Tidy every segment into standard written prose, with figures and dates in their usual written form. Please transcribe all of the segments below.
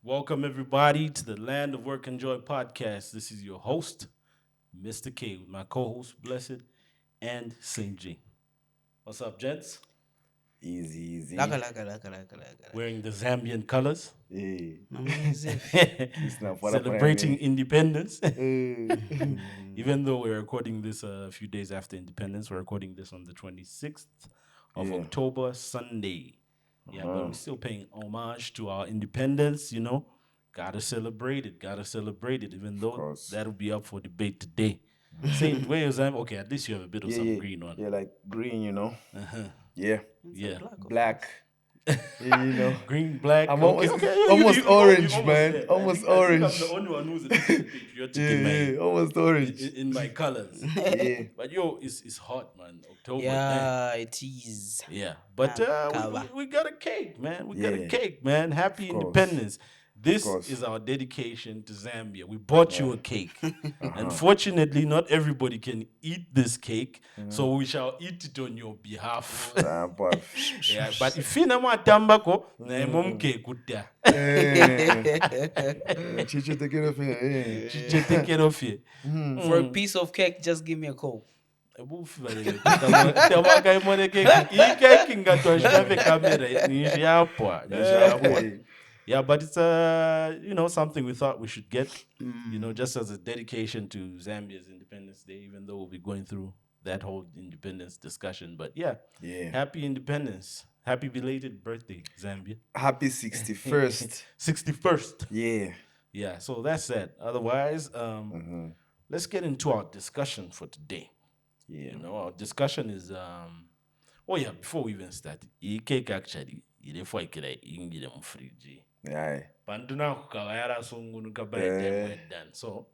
Welcome, everybody, to the Land of Work and Joy podcast. This is your host, Mr. K, with my co host, Blessed and St. G. What's up, gents? Easy, easy. Laka. Wearing the Zambian colors, Hey, Amazing. it's not for celebrating independence. Hey. Even though we're recording this a few days after independence, we're recording this on the 26th of Yeah. October, Sunday. Yeah, but we're still paying homage to our independence, you know. Gotta celebrate it, even though course. that'll be up for debate today. Saint, where is that? Okay, at least you have a bit of Yeah, some yeah. green on. Yeah, like green, Uh-huh. Yeah. Yeah. Black. Yeah. Green, black. I'm okay, almost, okay. Yeah, almost orange, almost man. there. Almost I think I'm orange. the only one who's a little bit patriotic Yeah, almost orange. in my colors. Yeah. But yo, it's hot, man. October. Yeah, it is. Yeah, but we got a cake, man. We got a Yeah. cake, man. Happy Of course. Independence. This course. is our dedication to Zambia. We bought you a cake. Unfortunately, not everybody can eat this cake, so we shall eat it on your behalf. Ah, but Yeah, but if you know what tambako, na mom cake kuta. Chicho, take care of it. Chiche, take care of you. For a piece of cake, just give me a call. Tamaka imone cake. Hii cake ingatosha kamera ni hapo. Yeah, but it's something we thought we should get, just as a dedication to Zambia's Independence Day, even though we'll be going through that whole independence discussion. But yeah, happy independence. Happy belated birthday, Zambia. Happy 61st. 61st. Yeah. Yeah, so that's that. Otherwise, let's get into our discussion for today. Yeah. Our discussion is before we even start, the cake actually, ilefwa ikira ingile mfriji. Yeah. Panduna kukawayara sungunu kabaye done. So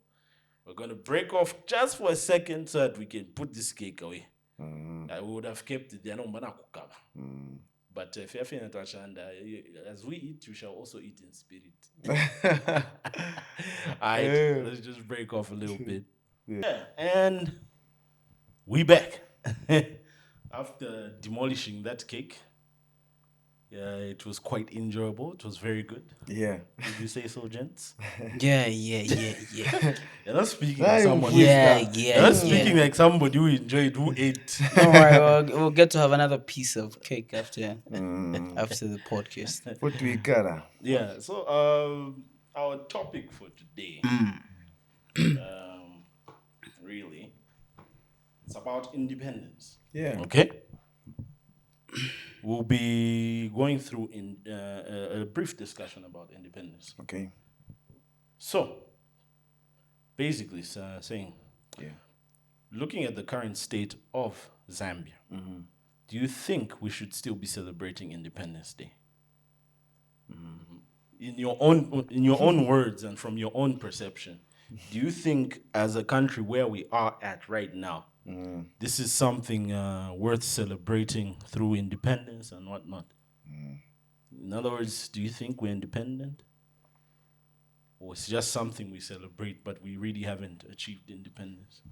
we're gonna break off just for a second so that we can put this cake away. I would have kept it there, no mana kukaba. But if you're feeling as we eat, you shall also eat in spirit. Alright, let's just break off a little bit. Yeah, and we back. After demolishing that cake. Yeah, it was quite enjoyable. It was very good. Yeah. Did you say so, gents? Yeah. You're not speaking Nah, like you someone. Yeah. You're not speaking like somebody who enjoyed, who ate. Don't worry, we'll get to have another piece of cake after the podcast. Put to Ikara. Yeah. So, our topic for today, really, it's about independence. Yeah. Okay. We'll be going through a brief discussion about independence. Okay. So, basically, saying, Yeah. looking at the current state of Zambia, do you think we should still be celebrating Independence Day? In your own words and from your own perception, do you think, as a country where we are at right now, this is something worth celebrating through independence and whatnot? In other words, do you think we're independent? Or it's just something we celebrate, but we really haven't achieved independence?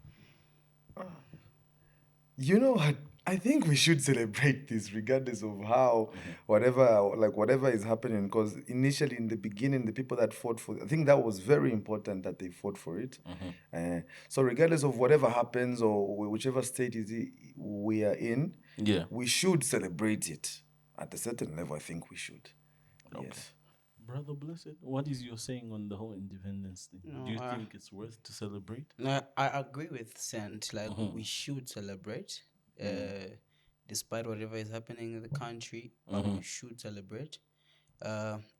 You know what? I think we should celebrate this regardless of how, whatever is happening. Because initially, in the beginning, the people that fought for, I think that was very important that they fought for it. So regardless of whatever happens or whichever state we are in, Yeah. we should celebrate it. At a certain level, I think we should. Yes. Brother Blessed, what is your saying on the whole independence thing? Do you think it's worth to celebrate? No, I agree with Sant. Like, we should celebrate, despite whatever is happening in the country. But we should celebrate.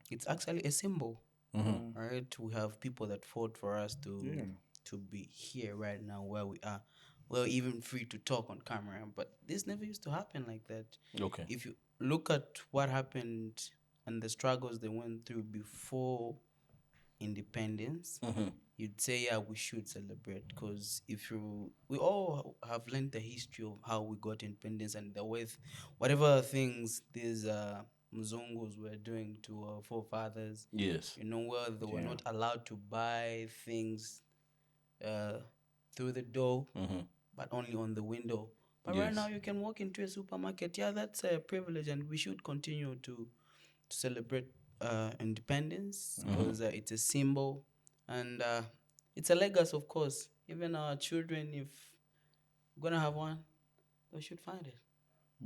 It's actually a symbol, right? We have people that fought for us to be here right now where we are. We're even free to talk on camera, but this never used to happen like that. Okay. If you look at what happened and the struggles they went through before independence, you'd say, yeah, we should celebrate. Because we all have learned the history of how we got independence and the way, whatever things these Mzungus were doing to our forefathers. Yes. Where they were not allowed to buy things through the door, but only on the window. But right now, you can walk into a supermarket. Yeah, that's a privilege, and we should continue to celebrate independence because it's a symbol and it's a legacy, of course. Even our children, if we're gonna have one, they should find it.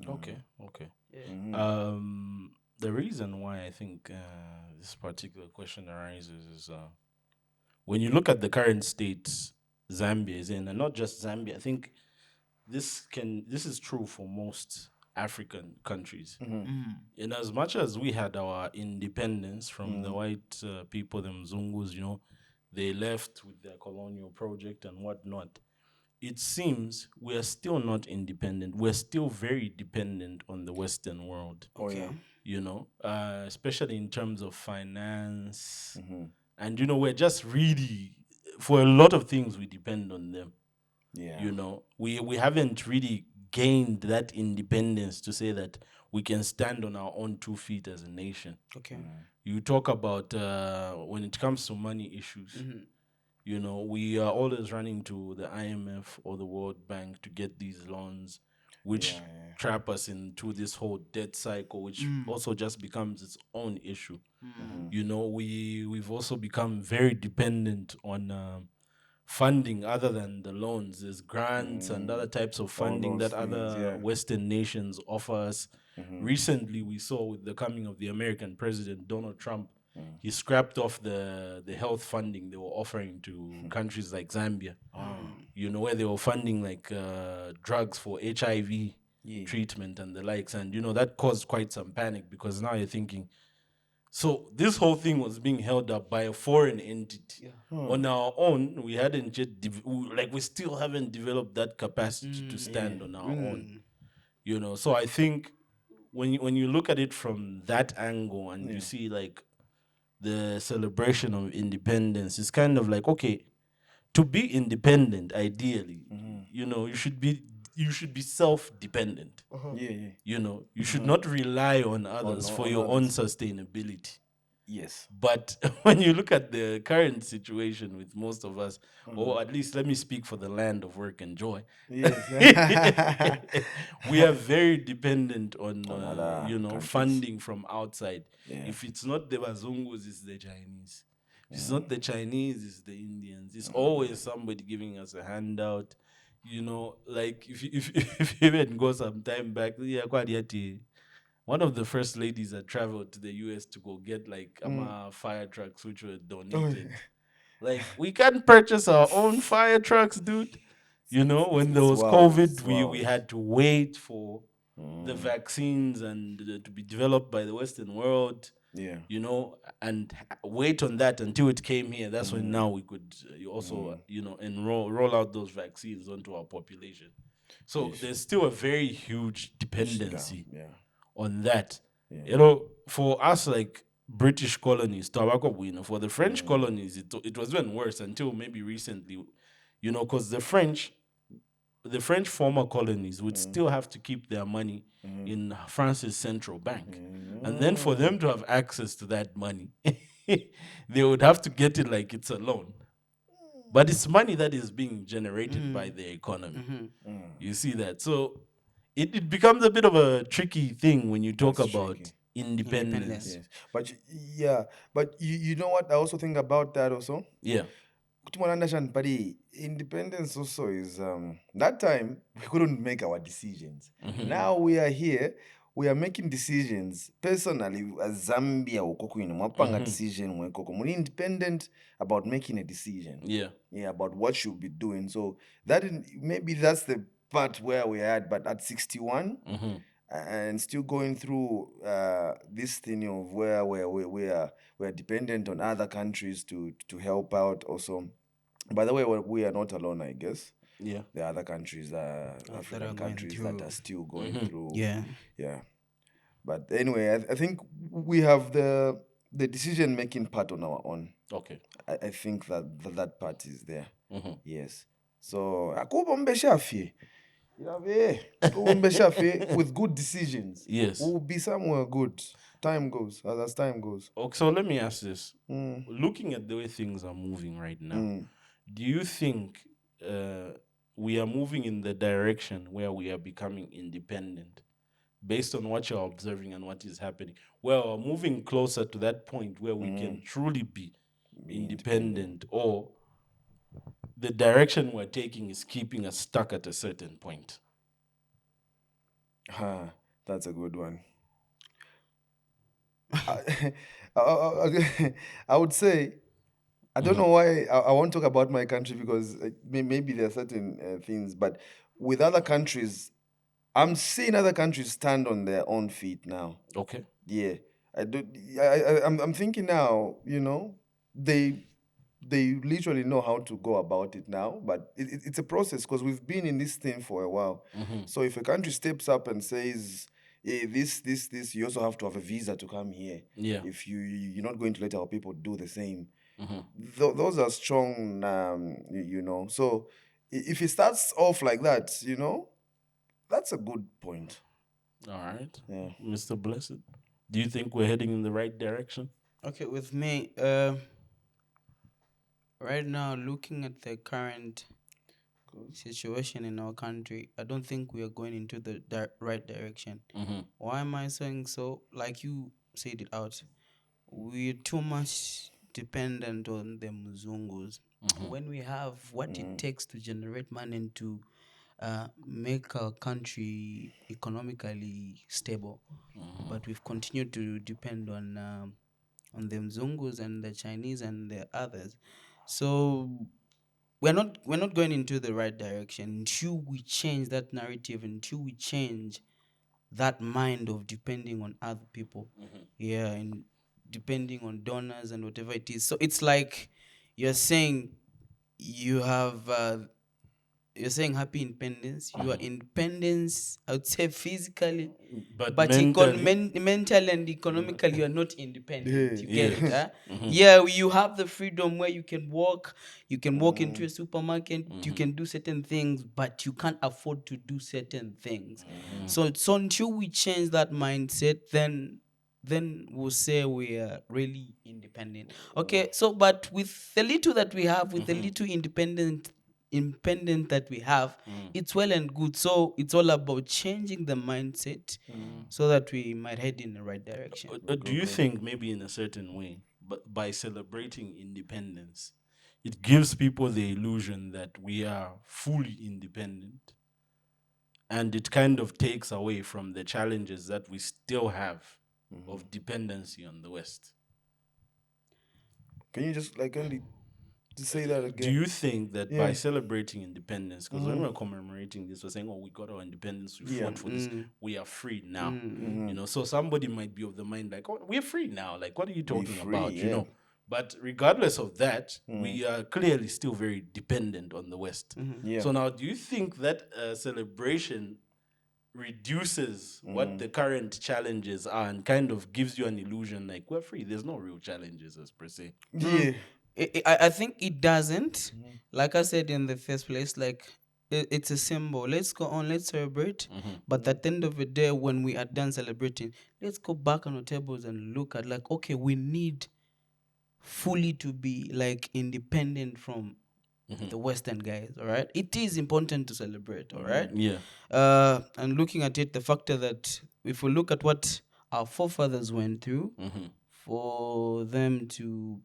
Okay. Yeah. The reason why I think this particular question arises is when you look at the current state Zambia is in, and not just Zambia. I think this is true for most African countries. In as much as we had our independence from the white people, the Mzungus, they left with their colonial project and whatnot. It seems we are still not independent. We're still very dependent on the Western world. Okay. Especially in terms of finance. And, we're just really, for a lot of things, we depend on them. Yeah. We haven't really gained that independence to say that we can stand on our own 2 feet as a nation. Okay. You talk about when it comes to money issues, we are always running to the IMF or the World Bank to get these loans, which trap us into this whole debt cycle, which also just becomes its own issue. We've also become very dependent on funding other than the loans. There's grants and other types of funding those that things, other Western nations offer us. Recently, we saw with the coming of the American president, Donald Trump, he scrapped off the health funding they were offering to countries like Zambia, where they were funding like drugs for HIV treatment and the likes. And, that caused quite some panic because now you're thinking, so this whole thing was being held up by a foreign entity. On our own, we hadn't yet, we still haven't developed that capacity to stand on our own. So I think when you look at it from that angle and you see like the celebration of independence, it's kind of like, okay, to be independent, ideally, you should be self-dependent. You should not rely on others for your own sustainability. Yes. But when you look at the current situation with most of us, or at least let me speak for the land of work and joy, Yes. we are very dependent on other countries. funding from outside. Yeah. If it's not the Bazungus, it's the Chinese. If it's not the Chinese, it's the Indians. It's always somebody giving us a handout. Like if you even go some time back, one of the first ladies that traveled to the US to go get like fire trucks which were donated. Like we can't purchase our own fire trucks, dude. When there was COVID, we had to wait for the vaccines and to be developed by the Western world. Yeah. And wait on that until it came here. That's when now we could roll out those vaccines onto our population. So there's still a very huge dependency on that. For us, like British colonies, for the French colonies, it was even worse until maybe recently, because the French former colonies would still have to keep their money in France's central bank. And then for them to have access to that money, they would have to get it like it's a loan. But it's money that is being generated by the economy. You see that? So it becomes a bit of a tricky thing when you talk about independence. Yes. But you know what I also think about that also? Yeah. But independence also is that time we couldn't make our decisions. Now we are here, we are making decisions personally as Zambia mwapanga decision we're independent about making a decision. Yeah, about what you'll be doing. So maybe that's the part where we're at, but at 61 and still going through this thing of where we're dependent on other countries to help out also. By the way, we are not alone, I guess. Yeah. There are other countries, African countries that are still going through. Yeah. But anyway, I think we have the decision-making part on our own. Okay. I think that part is there. Yes. So, akubombe shafi. With good decisions. Yes. We'll be somewhere good. Time goes, as time goes. Okay, so let me ask this. Looking at the way things are moving right now, do you think we are moving in the direction where we are becoming independent based on what you're observing and what is happening. Well, moving closer to that point where we can truly be independent, or the direction we're taking is keeping us stuck at a certain point. That's a good one. I would say, I don't know why I won't talk about my country, because maybe there are certain things, but with other countries, I'm seeing other countries stand on their own feet now. Okay. Yeah, I'm thinking now. They literally know how to go about it now, but it's a process, because we've been in this thing for a while. So if a country steps up and says, hey, this, you also have to have a visa to come here. Yeah. If you're not going to let our people do the same, those are strong. So if it starts off like that, that's a good point. All right. Yeah. Mr. Blessed, do you think we're heading in the right direction? Okay, with me, right now, looking at the current situation in our country, I don't think we are going into the right direction. Why am I saying so? Like you said it out, we're too much dependent on the Mzungus. When we have what it takes to generate money and to make our country economically stable, but we've continued to depend on the Mzungus and the Chinese and the others. So we're not going into the right direction until we change that narrative, until we change that mind of depending on other people. Yeah, and depending on donors and whatever it is. So it's like you're saying you have you're saying happy independence. You are independence, I would say, physically, But mentally and economically, you are not independent. You get it, huh? Yeah, you have the freedom where you can walk into a supermarket, you can do certain things, but you can't afford to do certain things. So until we change that mindset, then we'll say we are really independent. Okay, so but with the little that we have, with the little independent that we have, it's well and good. So it's all about changing the mindset so that we might head in the right direction. do you think maybe in a certain way, but by celebrating independence, it gives people the illusion that we are fully independent, and it kind of takes away from the challenges that we still have of dependency on the West? Can you just only to say that again? Do you think that by celebrating independence, because when we're commemorating this, we're saying, oh, we got our independence, we fought for this, we are free now. So somebody might be of the mind like, oh, we're free now. Like, what are you talking about? But regardless of that, we are clearly still very dependent on the West. So now, do you think that celebration reduces what the current challenges are and kind of gives you an illusion like we're free? There's no real challenges as per se. Yeah. I think it doesn't. Like I said in the first place, like it's a symbol. Let's go on, let's celebrate. But at the end of the day, when we are done celebrating, let's go back on the tables and look at like, okay, we need fully to be like independent from the Western guys. All right, it is important to celebrate. All right. Yeah. And looking at it, the factor that if we look at what our forefathers went through for them to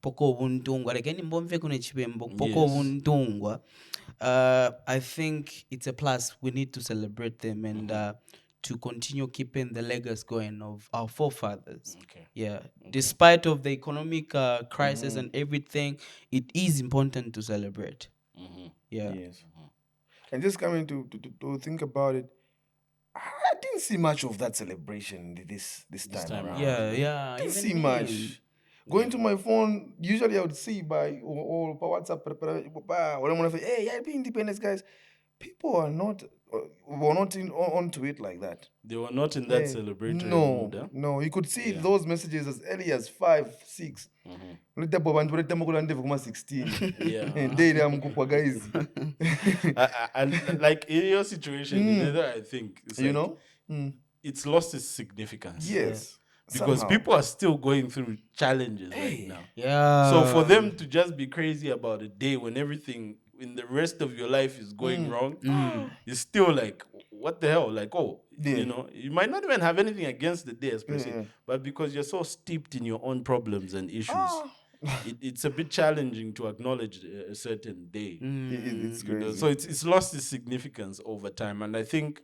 poko obuntungwa, like any mbomve kune chipembo poko obuntungwa, I think it's a plus. We need to celebrate them and to continue keeping the legacy going of our forefathers. Yeah, despite of the economic crisis and everything, it is important to celebrate. Yeah. Yes. And just coming to think about it, I didn't see much of that celebration this time around. Yeah. Didn't see much. Going to my phone, usually I would see by or WhatsApp, when I'm like, hey, yeah, be independence, guys. People are not were not onto it like that. They were not in that celebratory mood. Huh? No, you could see those messages as early as 5, 6. Let them go and 16. And they are guys. And like in your situation, I think it's it's lost its significance. Yes. Because people are still going through challenges right now. Yeah. So for them to just be crazy about a day when everything in the rest of your life is going wrong, it's still like, what the hell? Like, oh, you know, you might not even have anything against the day per se, Yeah. but because you're so steeped in your own problems and issues, it's a bit challenging to acknowledge a certain day. It's You know, crazy. so it's lost its significance over time, and I think,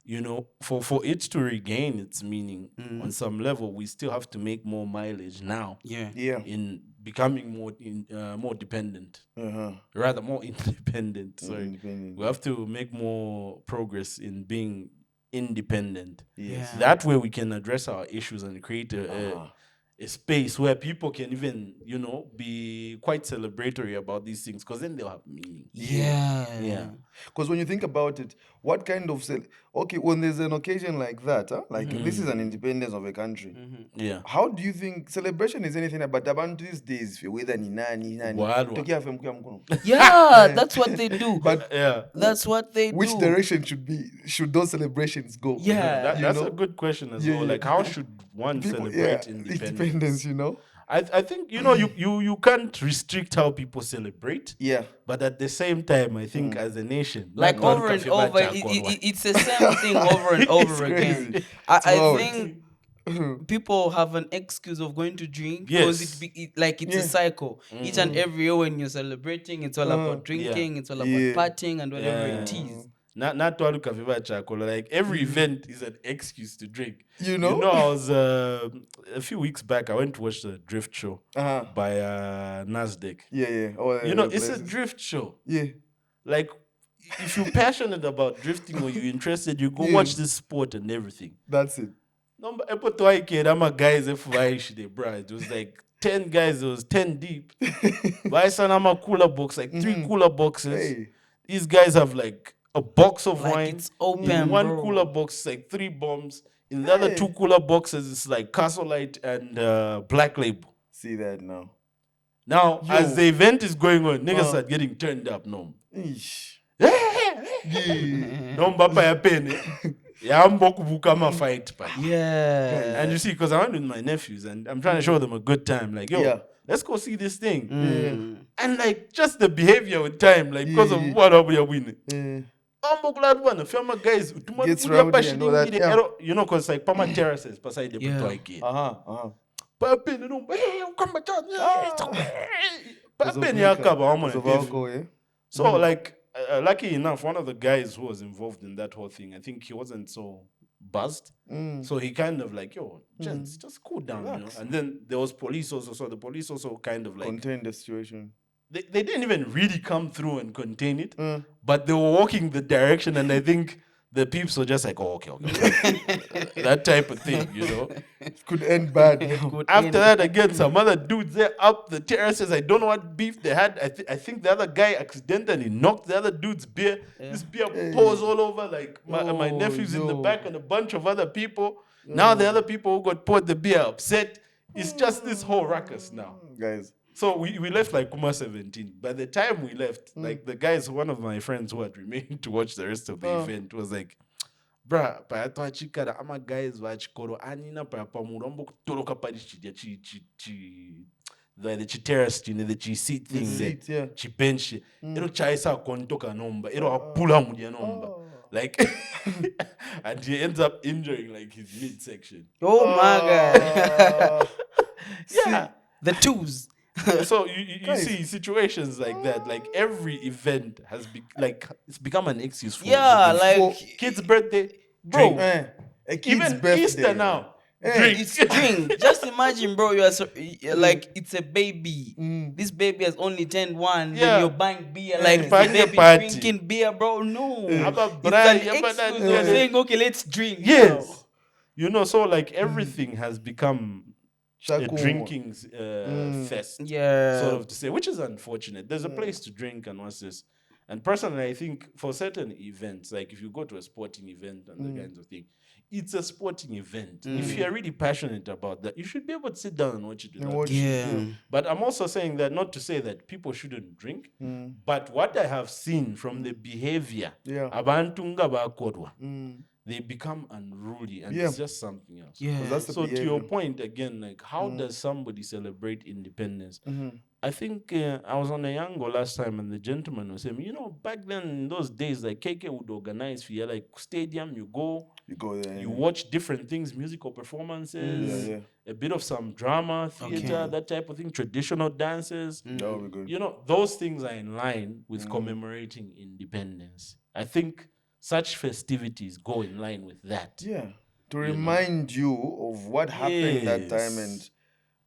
you know, for it to regain its meaning on some level, we still have to make more mileage now. Yeah. In becoming more dependent, rather more independent. Sorry, Independent, we have to make more progress in being independent. Yes. Yeah. That way, we can address our issues and create a space where people can even, you know, be quite celebratory about these things, because then they'll have meaning. Yeah. Because when you think about it, what kind of okay, when there's an occasion like that, like this is an independence of a country. Yeah. How do you think celebration is anything about abantu these days? Whether ni nani Wadwa. Tokea fe mkuya mkono. Yeah, that's what they do. But Yeah. That's what they which do. direction should those celebrations go? Yeah. That's know? a good question as Yeah, well. yeah. Like, how should one People, celebrate independence? independence, you know? I think, you know, you can't restrict how people celebrate. Yeah. But at the same time, I think as a nation, Like not over and Kafeba over, Chakwa. it's the same thing over and over again. crazy. I wild. think people have an excuse of going to drink because Yes. it's a cycle. Each and every year when you're celebrating, it's all about drinking, it's all about partying and whatever it is. Not to Kafeba Chakwa. Like, every event is an excuse to drink. You know? You know, I was a few weeks back, I went to watch the drift show by Nasdaq. Yeah. Oh, You know, it's places. a drift show. Yeah. Like, if you're passionate about drifting or you're interested, you go watch this sport and everything. That's it. Number I'm a guys bro. It was like 10 guys, it was 10 deep. But I'm a cooler box, like 3 cooler boxes. Hey. These guys have like a box of Like wine. it's open, In one bro. cooler box, it's like 3 bombs. In the other 2 cooler boxes, it's like Castle Light and Black Label. See that now. Now, Yo. as the event is going on, niggas are getting turned up. No. Eesh. No mbapa ya pene. Ya mboku buka ma fight pa. Yeah. And you see, because I went with my nephews and I'm trying to show them a good time. Like, yo, Yeah. let's go see this thing. Mm. And like, just the behavior with time, like, because of what we are winning. I'm glad one. Firma guys, Gets rowdy and all that, yeah. you know, because like Pama terraces, beside the Yeah. Pape, you know, hey, come back out. Pape, So, like, lucky enough, one of the guys who was involved in that whole thing, I think he wasn't so buzzed. So he kind of like, yo, gents, just cool down, you know. And then there was police also. So the police also kind of like Contain the situation. They didn't even really come through and contain it, but they were walking the direction, and I think the peeps were just like, oh, okay. That type of thing, you know. It could end bad. now. After that, again, some other dudes there up the terraces. I don't know what beef they had. I think the other guy accidentally knocked the other dude's beer. This beer pours all over. Like my nephew's in the back and a bunch of other people. Now the other people who got poured the beer upset. It's just this whole ruckus now. Guys. So we left like Kuma 17. By the time we left, like the guys, one of my friends who had remained to watch the rest of the event was like, bruh, payatwa chikara ama guys vachikoro anina payapamurombo kutoroka pari the terrace the seat thing seat, yeah. bench ero chaisa kontoka nomba ero apula mudya nomba like and he ends up injuring like his midsection. Oh my God. Yeah. The twos. So you see situations like that, like every event has it's become an excuse for like kids' birthday, bro. drink. A kid's Even birthday. Easter now, It's drink. Just imagine, bro. You are like it's a baby. This baby has only turned 1. Yeah. Then you're buying beer. Like the Buying a baby party. drinking beer, bro. No. About It's Brian, an about excuse that, of saying, okay, let's drink. Yes, you know. So like everything has become a Shaku. drinking fest, Yeah. sort of to say, which is unfortunate. There's a place to drink and what's this. And personally, I think for certain events, like if you go to a sporting event and the kinds of thing, it's a sporting event. If you're really passionate about that, you should be able to sit down and watch it. Yeah. But I'm also saying that not to say that people shouldn't drink, but what I have seen from the behavior, Yeah. abantu nga bakodwa, they become unruly, and it's just something else. Yeah. That's the So to behavior. your point again, like how does somebody celebrate independence? I think I was on a Yango last time, and the gentleman was saying, you know, back then in those days, like KK would organize for you, like stadium, you go, You go there. You watch different things, musical performances, Yeah. a bit of some drama, theater, Okay. that type of thing, traditional dances. That would be good. You know, those things are in line with commemorating independence. I think such festivities go in line with that. Yeah. To remind you of what happened that time and,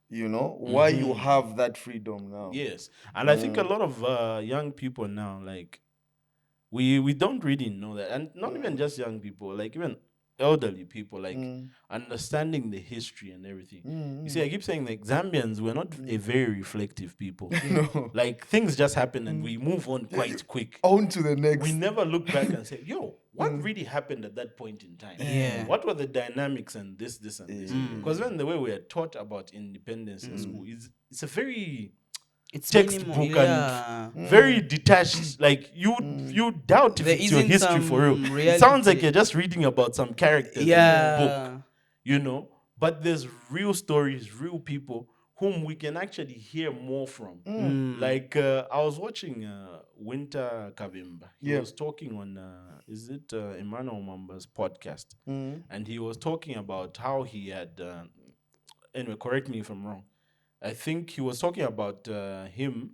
why you have that freedom now. Yes. And I think a lot of young people now, like, we don't really know that. And not even just young people, like even elderly people, like understanding the history and everything. You see, I keep saying, like, Zambians, we're not a very reflective people. No. Like, things just happen and we move on quite quick. On to the next. We never look back and say, yo, what really happened at that point in time? Yeah. What were the dynamics and this, and this? Because when the way we are taught about independence in school, it's a very It's textbook minimal, yeah. and very detached. Like, you doubt if There it's your isn't history for real. some It sounds like reality. you're just reading about some characters in a book, Yeah. But there's real stories, real people whom we can actually hear more from. Like, I was watching Winter Kavimba. He was talking on, is it Emmanuel Mamba's podcast? And he was talking about how he had, anyway, correct me if I'm wrong. I think he was talking about him,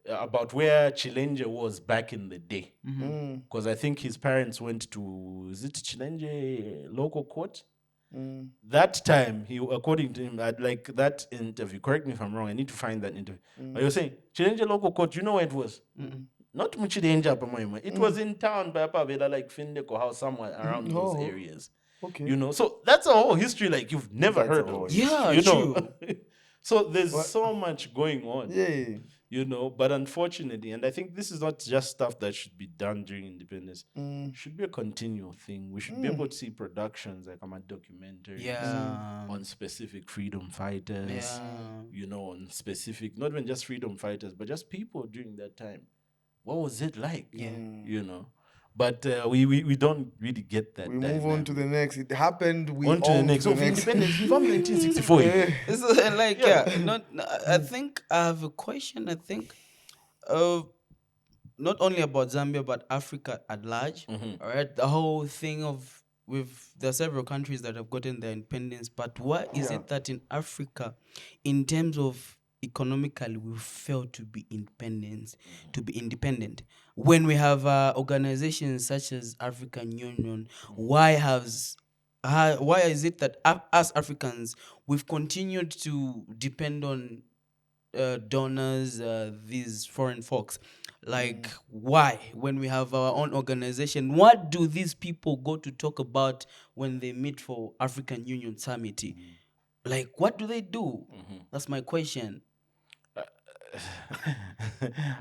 about where Chilenge was back in the day. Because I think his parents went to, is it Chilenge local court? That time, according to him, at like that interview, correct me if I'm wrong, I need to find that interview. But you're saying, Chilenge local court, you know where it was? Not Mchilenje, it was in town by Pavela, like Findeko House, somewhere around those areas. Okay. So that's a whole history like you've never That's a heard whole of. Yeah, you know. true. So there's so much going on. Yeah. But unfortunately, and I think this is not just stuff that should be done during independence. It should be a continual thing. We should be able to see productions like documentaries Yeah. on specific freedom fighters, Yeah. on specific, not even just freedom fighters, but just people during that time. What was it like? Yeah. But we don't really get that. We move on to the next. It happened. We on to the next. So independence from 1964. It's like I think I have a question. I think, not only about Zambia but Africa at large. All right, the whole thing of there are several countries that have gotten their independence, but why is it that in Africa, in terms of economically, we fail to be independent when we have organizations such as African Union? Why is it that us Africans, we've continued to depend on donors, these foreign folks? Like, why, when we have our own organization, what do these people go to talk about when they meet for African Union Summit? Like, what do they do? That's my question.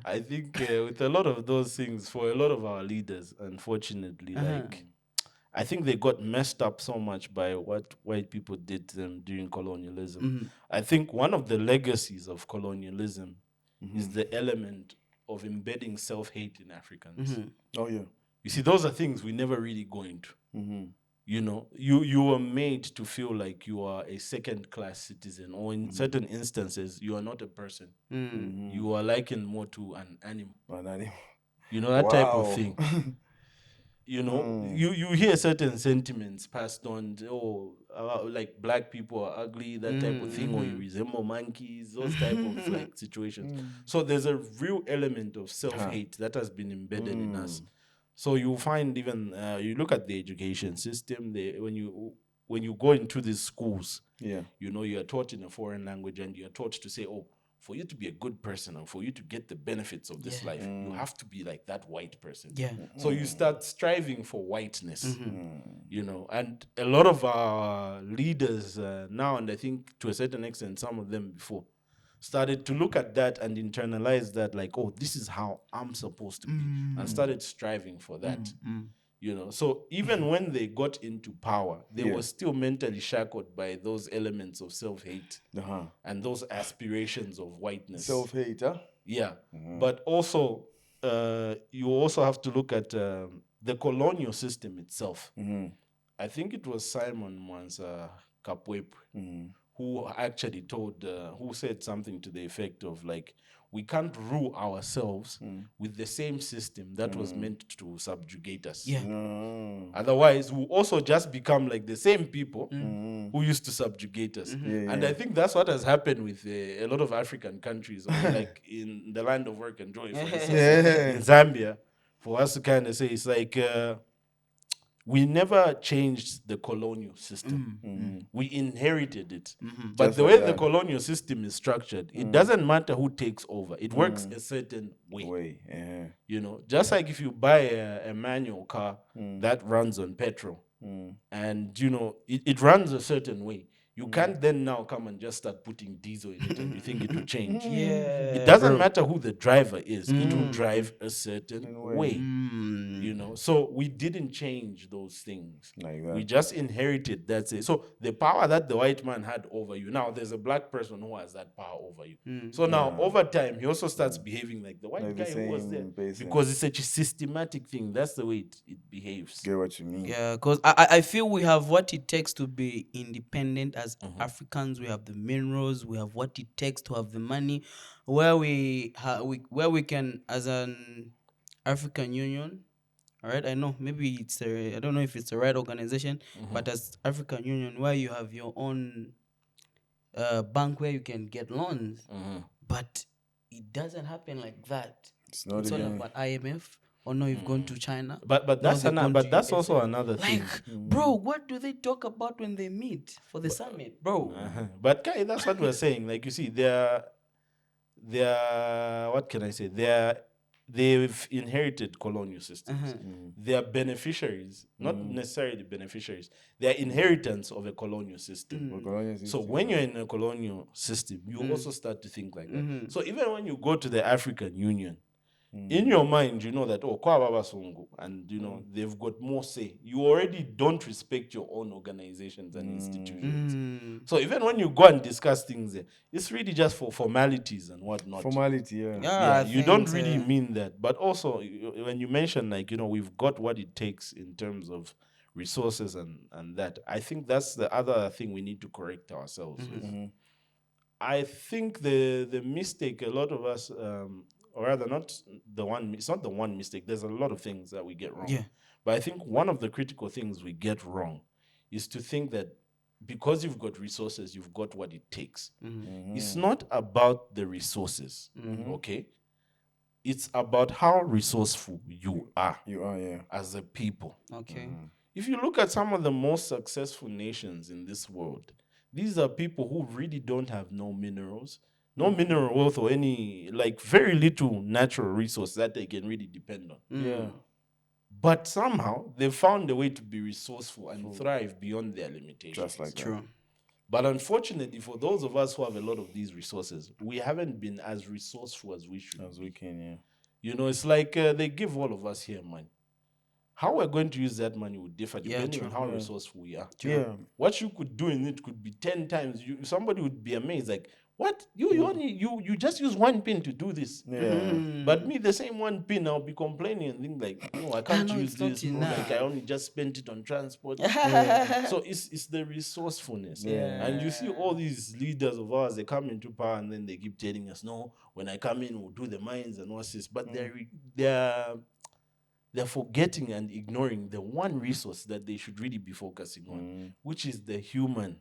I think with a lot of those things, for a lot of our leaders, unfortunately, like, I think they got messed up so much by what white people did to them during colonialism. I think one of the legacies of colonialism is the element of embedding self-hate in Africans. Oh, yeah. You see, those are things we never really go into. You were made to feel like you are a second-class citizen, or in certain instances, you are not a person. You are likened more to an animal. That type of thing. You hear certain sentiments passed on, like black people are ugly, that type of thing, or you resemble monkeys, those type of like situations. So there's a real element of self-hate that has been embedded in us. So you find even you look at the education system, when you go into these schools, you are taught in a foreign language, and you are taught to say, for you to be a good person and for you to get the benefits of this life, you have to be like that white person. So you start striving for whiteness, and a lot of our leaders now, and I think to a certain extent, some of them before, started to look at that and internalize that, like, this is how I'm supposed to be, and started striving for that. So even when they got into power, they were still mentally shackled by those elements of self-hate and those aspirations of whiteness. Self-hate, huh? Yeah. But also, you also have to look at the colonial system itself. I think it was Simon Mwanza Kapwepwe who actually who said something to the effect of, like, we can't rule ourselves with the same system that was meant to subjugate us. Yeah. Otherwise, we'll also just become like the same people who used to subjugate us. And I think that's what has happened with a lot of African countries, or like in the land of work and joy, for instance, in Zambia, for us to kind of say, it's like we never changed the colonial system. We inherited it. But Just the like way the that. colonial system is structured, it doesn't matter who takes over. It works a certain way. Way. Yeah. You know, just like if you buy a manual car that runs on petrol, and you know it runs a certain way, you can't then now come and just start putting diesel in it and you think it will change. Yeah. It doesn't matter who the driver is, it will drive a certain way. You know, so we didn't change those things. Like that. We just inherited, that's it. So the power that the white man had over you, now there's a black person who has that power over you. So now over time he also starts behaving like the white Like the guy who was there, same basis. because it's such a systematic thing. That's the way it behaves. Get what you mean? Yeah, because I feel we have what it takes to be independent as Africans. We have the minerals. We have what it takes to have the money. Where we can, as an African Union, all right. I know maybe I don't know if it's the right organization, but as African Union, where you have your own bank where you can get loans, but it doesn't happen like that. It's not It's all even. about IMF. Or no, you've gone to China. But Now that's they've gone to that's USA. also another thing. Like, bro, what do they talk about when they meet for the summit, bro? But Kai, that's what we're saying. Like you see, they're what can I say? They've inherited colonial systems. They are beneficiaries, not necessarily beneficiaries. They are inheritants of a colonial system. So when you're in a colonial system, you also start to think like that. So even when you go to the African Union, in your mind, you know that, oh, kwa baba sungu, and you know they've got more say. You already don't respect your own organizations and institutions. So even when you go and discuss things there, it's really just for formalities and whatnot. Formality, yeah. Yeah, I You don't think, really mean that. But also, when you mention, like, you know, we've got what it takes in terms of resources and that, I think that's the other thing we need to correct ourselves with. I think the mistake a lot of us, or rather not the one, it's not the one mistake. There's a lot of things that we get wrong. Yeah. But I think one of the critical things we get wrong is to think that because you've got resources, you've got what it takes. It's not about the resources, okay? It's about how resourceful you are. You are, yeah. As a people. Okay. If you look at some of the most successful nations in this world, these are people who really don't have no minerals, no mineral wealth, or any, like, very little natural resource that they can really depend on. Yeah. But somehow they found a way to be resourceful and thrive beyond their limitations. Just like that. True. But unfortunately, for those of us who have a lot of these resources, we haven't been as resourceful as we should. As we can, yeah. You know, it's like they give all of us here money. How we're going to use that money would differ depending on how resourceful we are. Yeah. What you could do in it could be 10 times. Somebody would be amazed, like, what? You just use one pin to do this. Yeah. But me, the same one pin, I'll be complaining and think like, no, I can't use it's not this. No, enough. like I only just spent it on transport. So it's the resourcefulness. Yeah. And you see all these leaders of ours, they come into power and then they keep telling us, no, when I come in, we'll do the mines and what's this. But they're forgetting and ignoring the one resource that they should really be focusing on, which is the human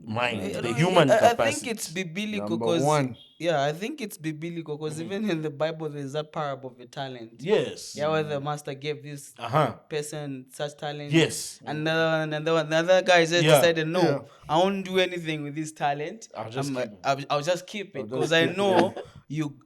mind, the human capacity. I think it's biblical Number because one. I think it's biblical because even in the Bible there's that parable of the talent. Yes. Yeah, where the master gave this person such talent. Yes. And another guy just decided, no, Yeah. I won't do anything with this talent. I'll just keep it. I'll just keep it because I know you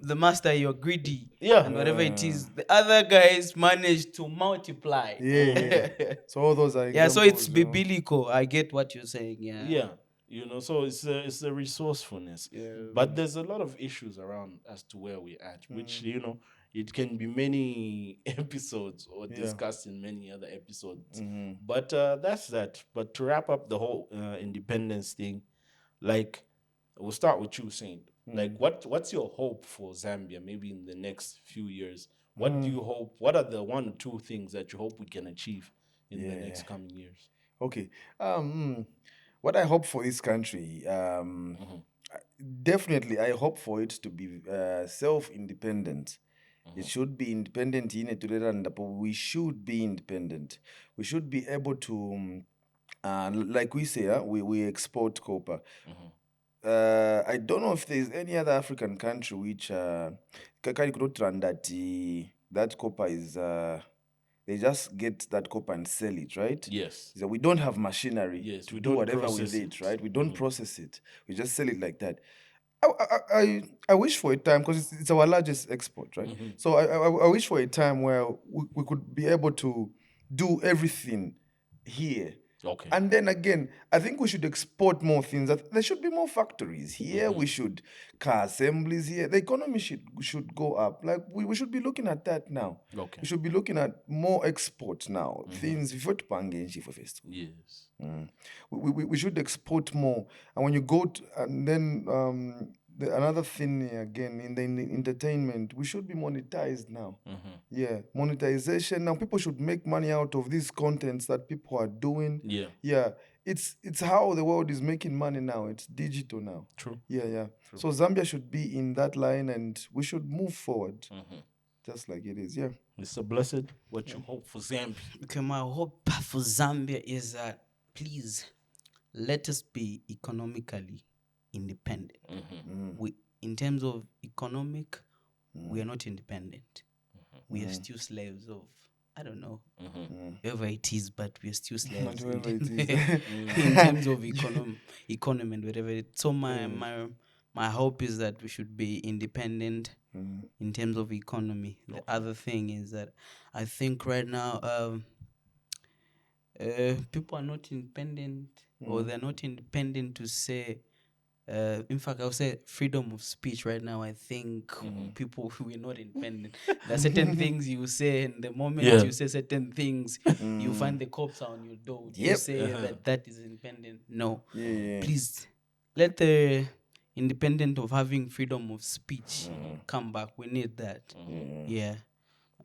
the master, you're greedy. Yeah. And whatever it is, the other guys managed to multiply. Yeah. So all those are Yeah, so it's examples, you know. biblical. I get what you're saying. Yeah. Yeah. You know, so it's the resourcefulness. But there's a lot of issues around as to where we're at, which, you know, it can be many episodes or discussed in many other episodes. But that's that. But to wrap up the whole independence thing, like, we'll start with you, Saint. Like, what's your hope for Zambia maybe in the next few years? What do you hope? What are the one or two things that you hope we can achieve in the next coming years? Okay. What I hope for this country, definitely, I hope for it to be self-independent. It should be independent in it, but we should be independent. We should be able to, like we say, we export copper. I don't know if there's any other African country which that copper is they just get that copper and sell it, right? Yes. So we don't have machinery Yes, to we do don't whatever with process it, it. right? We don't process it. We just sell it like that. I wish for a time, because it's our largest export, right? So I wish for a time where we could be able to do everything here. Okay. And then again, I think we should export more things. There should be more factories here. We should car assemblies here. The economy should go up. Like we should be looking at that now. Okay. We should be looking at more export now. Things Yes. we should export more. And when you go to, and then another thing again in the entertainment, we should be monetized now. Yeah, monetization. Now people should make money out of these contents that people are doing. Yeah. Yeah, it's how the world is making money now. It's digital now. True. Yeah. So Zambia should be in that line, and we should move forward, just like it is. Yeah. Mr. Blessed, what you hope for Zambia? Okay, my hope for Zambia is that please let us be economically independent. We, in terms of economic, we are not independent. We are still slaves of, I don't know, whoever it is, but we are still slaves in, Whoever it is. in terms of economy and whatever. So my hope is that we should be independent in terms of economy. The other thing is that I think right now people are not independent, or they're not independent to say. In fact, I'll say freedom of speech right now. I think people who are not independent. There are certain things you say, and the moment you say certain things, you find the cops are on your door. You Yep. say that is independent. No, Yeah. please let the independent of having freedom of speech come back. We need that. Yeah.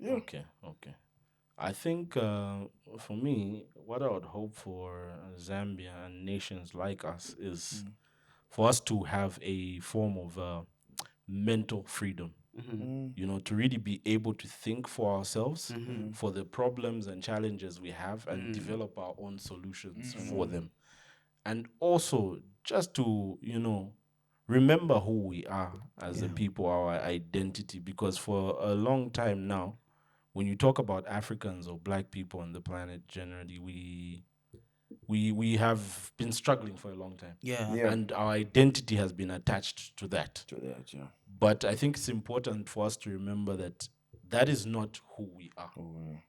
Okay. I think for me, what I would hope for Zambia and nations like us is for us to have a form of mental freedom. You know, to really be able to think for ourselves, for the problems and challenges we have, and develop our own solutions for them. And also just to, remember who we are as a people, our identity, because for a long time now, when you talk about Africans or black people on the planet generally, we have been struggling for a long time. Yeah. And our identity has been attached to that. Yeah. But I think it's important for us to remember that that is not who we are.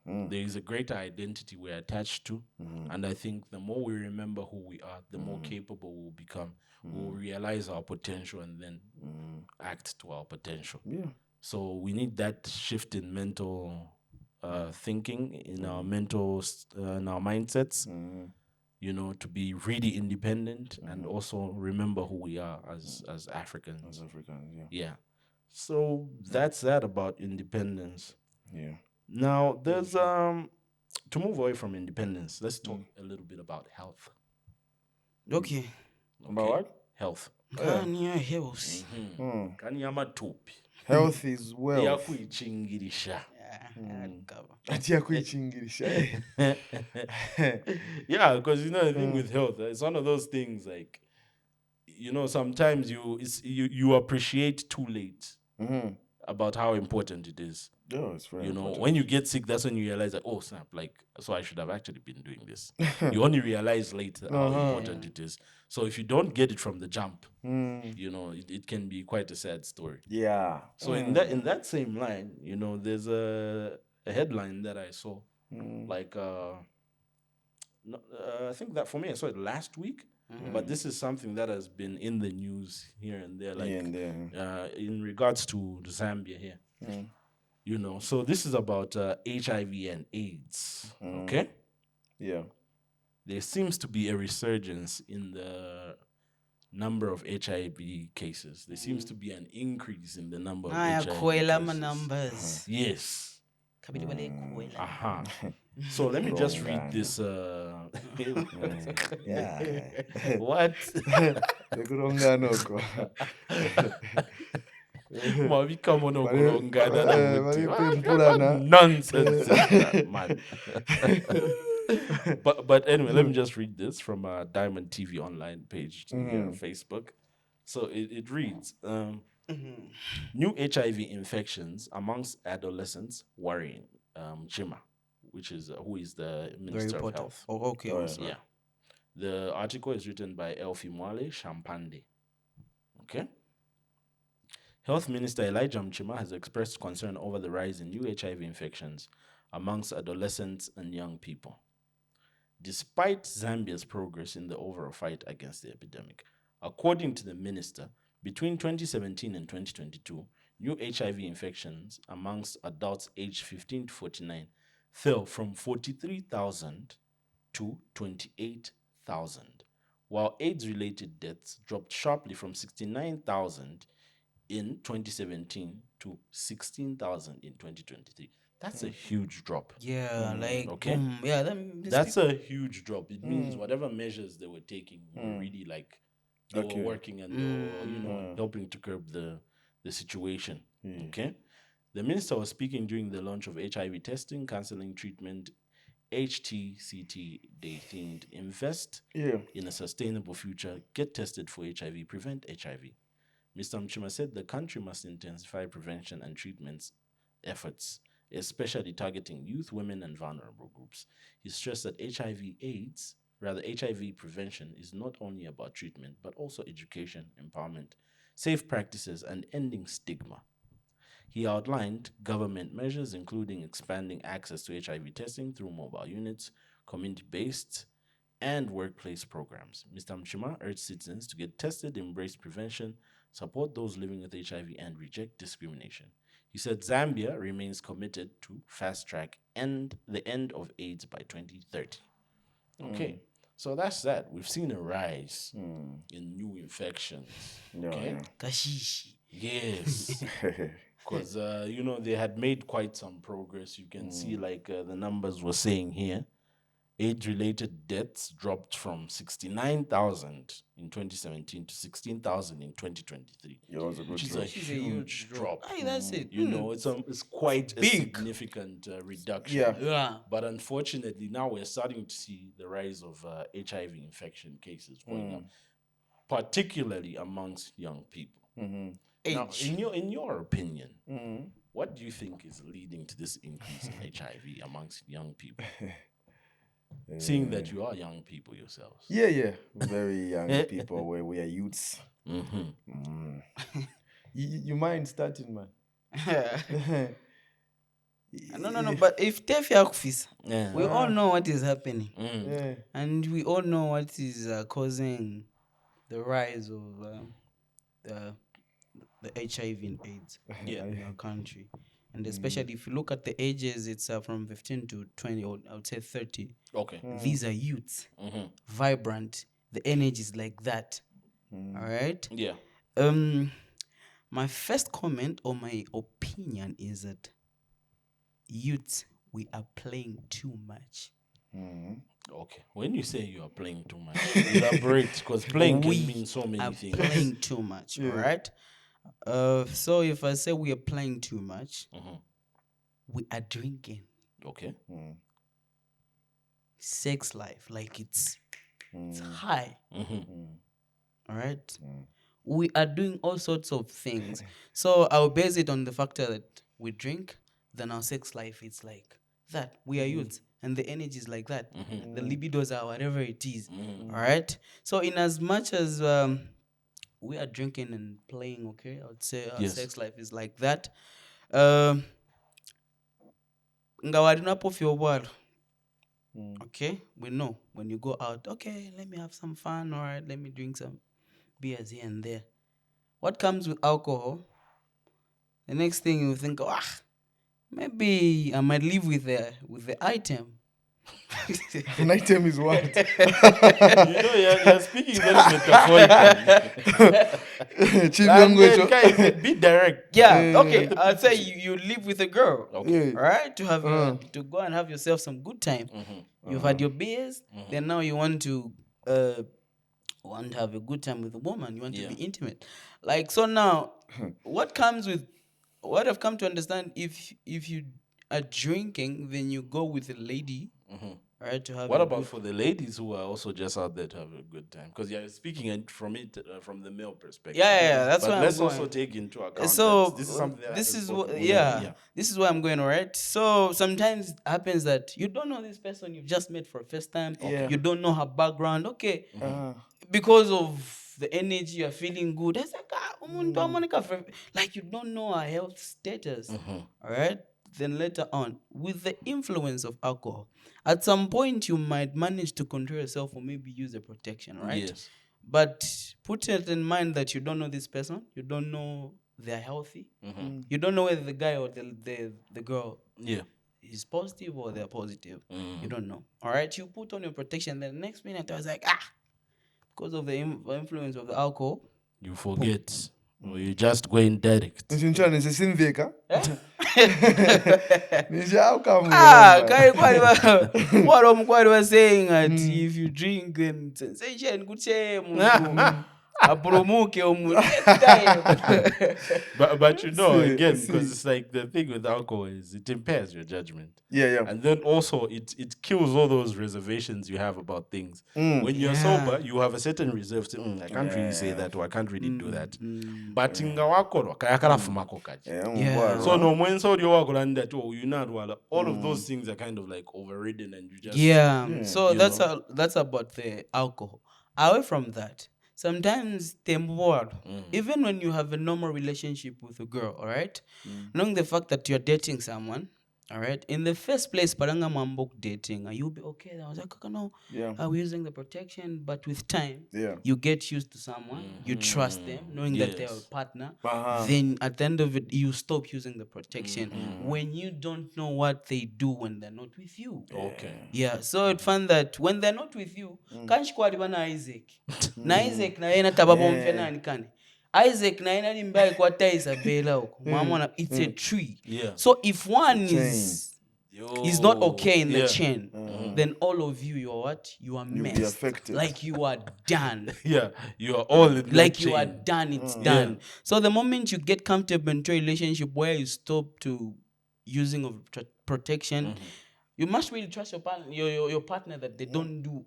There is a greater identity we're attached to. And I think the more we remember who we are, the more capable we'll become. We'll realize our potential and then act to our potential. Yeah. So we need that shift in mental thinking, in our in our mindsets, to be really independent and also remember who we are as Africans. As Africans, yeah. Yeah. So that's that about independence. Yeah. Now there's to move away from independence, let's talk a little bit about health. Okay. About what? Health. Kanya health. Kani amathupi. Health is wealth. Yakuyichingirisha. Ati yakuichingirisha. Yeah, because the thing with health, it's one of those things like, sometimes you appreciate too late about how important it is. Yeah, it's very important. When you get sick, that's when you realize that, oh snap, like, so I should have actually been doing this. You only realize later how important it is. So if you don't get it from the jump, it can be quite a sad story. Yeah. So in that same line, there's a headline that I saw, like I think that for me I saw it last week, but this is something that has been in the news here and there, like in regards to Zambia here. So this is about HIV and AIDS. Okay. Yeah. There seems to be a resurgence in the number of HIV cases. There seems to be an increase in the number of HIV cases. Numbers. Yes. So let me just read Wrong, this. Yeah. What? Bekulongana oko. Mavi come on Mali- okulongana nokuthi. malipempula What na. nonsense is that, man? But anyway, let me just read this from Diamond TV online page here on Facebook. So it reads, new HIV infections amongst adolescents worrying. Chima, which is who is the The Minister of reporter. Health. Oh, okay. Oh, yeah. also. Yeah. The article is written by Elfimwale Shampande. Okay. Health Minister Elijah Mchima has expressed concern over the rise in new HIV infections amongst adolescents and young people. Despite Zambia's progress in the overall fight against the epidemic, according to the minister, between 2017 and 2022, new HIV infections amongst adults aged 15 to 49 fell from 43,000 to 28,000, while AIDS-related deaths dropped sharply from 69,000 in 2017 to 16,000 in 2023. That's a huge drop. Yeah, like okay. yeah, That's a huge drop. It means whatever measures they were taking were really like they Okay. were working and they were, helping to curb the situation. Okay. The minister was speaking during the launch of HIV testing, counseling, treatment, HTCT Day themed Invest in a Sustainable Future, Get Tested for HIV, Prevent HIV. Mr. Mchima said the country must intensify prevention and treatments efforts, especially targeting youth, women, and vulnerable groups. He stressed that HIV prevention is not only about treatment, but also education, empowerment, safe practices, and ending stigma. He outlined government measures, including expanding access to HIV testing through mobile units, community-based, and workplace programs. Mr. Mchima urged citizens to get tested, embrace prevention, support those living with HIV, and reject discrimination. He said Zambia remains committed to fast-track the end of AIDS by 2030. Okay, so that's that. We've seen a rise in new infections. Okay, Kashishi. yes. Because they had made quite some progress. You can see like the numbers were saying here, AIDS-related deaths dropped from 69,000 in 2017 to 16,000 in 2023, Yeah, it was a good which is drop. a huge drop. Hey, that's it. It's quite a big. significant reduction. Yeah. Yeah. But unfortunately, now we're starting to see the rise of HIV infection cases going up, particularly amongst young people. Now, Age. in your opinion, what do you think is leading to this increase in HIV amongst young people? Seeing that you are young people yourselves. Yeah. Very young people where we are youths. You mind starting, man? No. But if Tefia office, Yeah. we all know what is happening, Yeah. and we all know what is causing the rise of the HIV and AIDS in our country. And especially if you look at the ages, it's from 15 to 20, or I would say 30. Okay. These are youths, vibrant. The energy is like that. All right. Yeah. My first comment or my opinion is that youths, we are playing too much. Okay. When you say you are playing too much, elaborate, because playing can mean so many are things. playing too much. All right. So if I say we are playing too much, we are drinking. Okay. Sex life, like it's high. All right. We are doing all sorts of things. So I'll base it on the factor that we drink, then our sex life is like that. We are youths, and the energy is like that. The libidos are whatever it is. All right. So in as much as we are drinking and playing, okay, I would say our sex life is like that. Okay, we know when you go out, okay, let me have some fun, all right, let me drink some beers here and there. What comes with alcohol? The next thing you think, maybe I might live with the item. Night time is what? You're speaking very metaphorically. And then, guys, be direct. Yeah, okay. Let the I'll people say see. you live with a girl. Okay. Yeah. All right, to have to go and have yourself some good time. You've had your beers, then now you want to have a good time with a woman. You want to be intimate, like so. Now, what I've come to understand, if you are drinking, then you go with a lady, right? To have What a about good for the ladies who are also just out there to have a good time? Because you're speaking from the male perspective. yeah, that's But why let's I'm also going. take into account So that this is something that this happens is both what ways. yeah, this is where I'm going. All right, so sometimes it happens that you don't know this person you've just met for the first time. Yeah. You don't know her background. Okay, Uh, because of the energy, you're feeling good. It's like like you don't know her health status. All right, then later on, with the influence of alcohol, at some point you might manage to control yourself or maybe use a protection, right? Yes. But put it in mind that you don't know this person, you don't know they're healthy, you don't know whether the guy or the girl Yeah. is positive or they're positive. You don't know. All right, you put on your protection. Then the next minute I was like, because of the influence of the alcohol. You forget. Or you just go in direct. Nchinchana nisimveka. How come? Kai what Omkwari was saying that if you drink then sensation good say aporomuke But See, again, see. because it's like the thing with alcohol is it impairs your judgment. Yeah. And then also it kills all those reservations you have about things. When you're sober, you have a certain reserve to, I can't really say that or I can't really do that. But inga wakoro kayakalafumako kaji. Yeah. So no mwenso odi wakola that you not wala. All of those things are kind of like overridden and you just So you that's know. that's about the alcohol. Away from that, sometimes even when you have a normal relationship with a girl, all right, knowing the fact that you're dating someone, all right, in the first place, paranga mambok dating, you'll be okay. I was like, okay, no, Yeah. we're using the protection, but with time, Yeah. you get used to someone, you trust them, knowing that they're a Yes. partner. Uh-huh. Then at the end of it, you stop using the protection when you don't know what they do when they're not with you. Okay. Yeah, so it found that when they're not with you, kanchikwati bana Isaac. Na Isaac na yena tababo mfenani kani. Isaac na yena limbai kwa Isabella huko. Mwamona, it's a tree. Yeah. So if one chain. is not okay in the chain, Mm-hmm. then all of you are what? You are You'll be messed. affected. Like you are done. Yeah, you are all in Like that you are chain. done, it's done. So the moment you get comfortable into a relationship where you stop to using of protection, you must really trust your partner, your partner that they don't do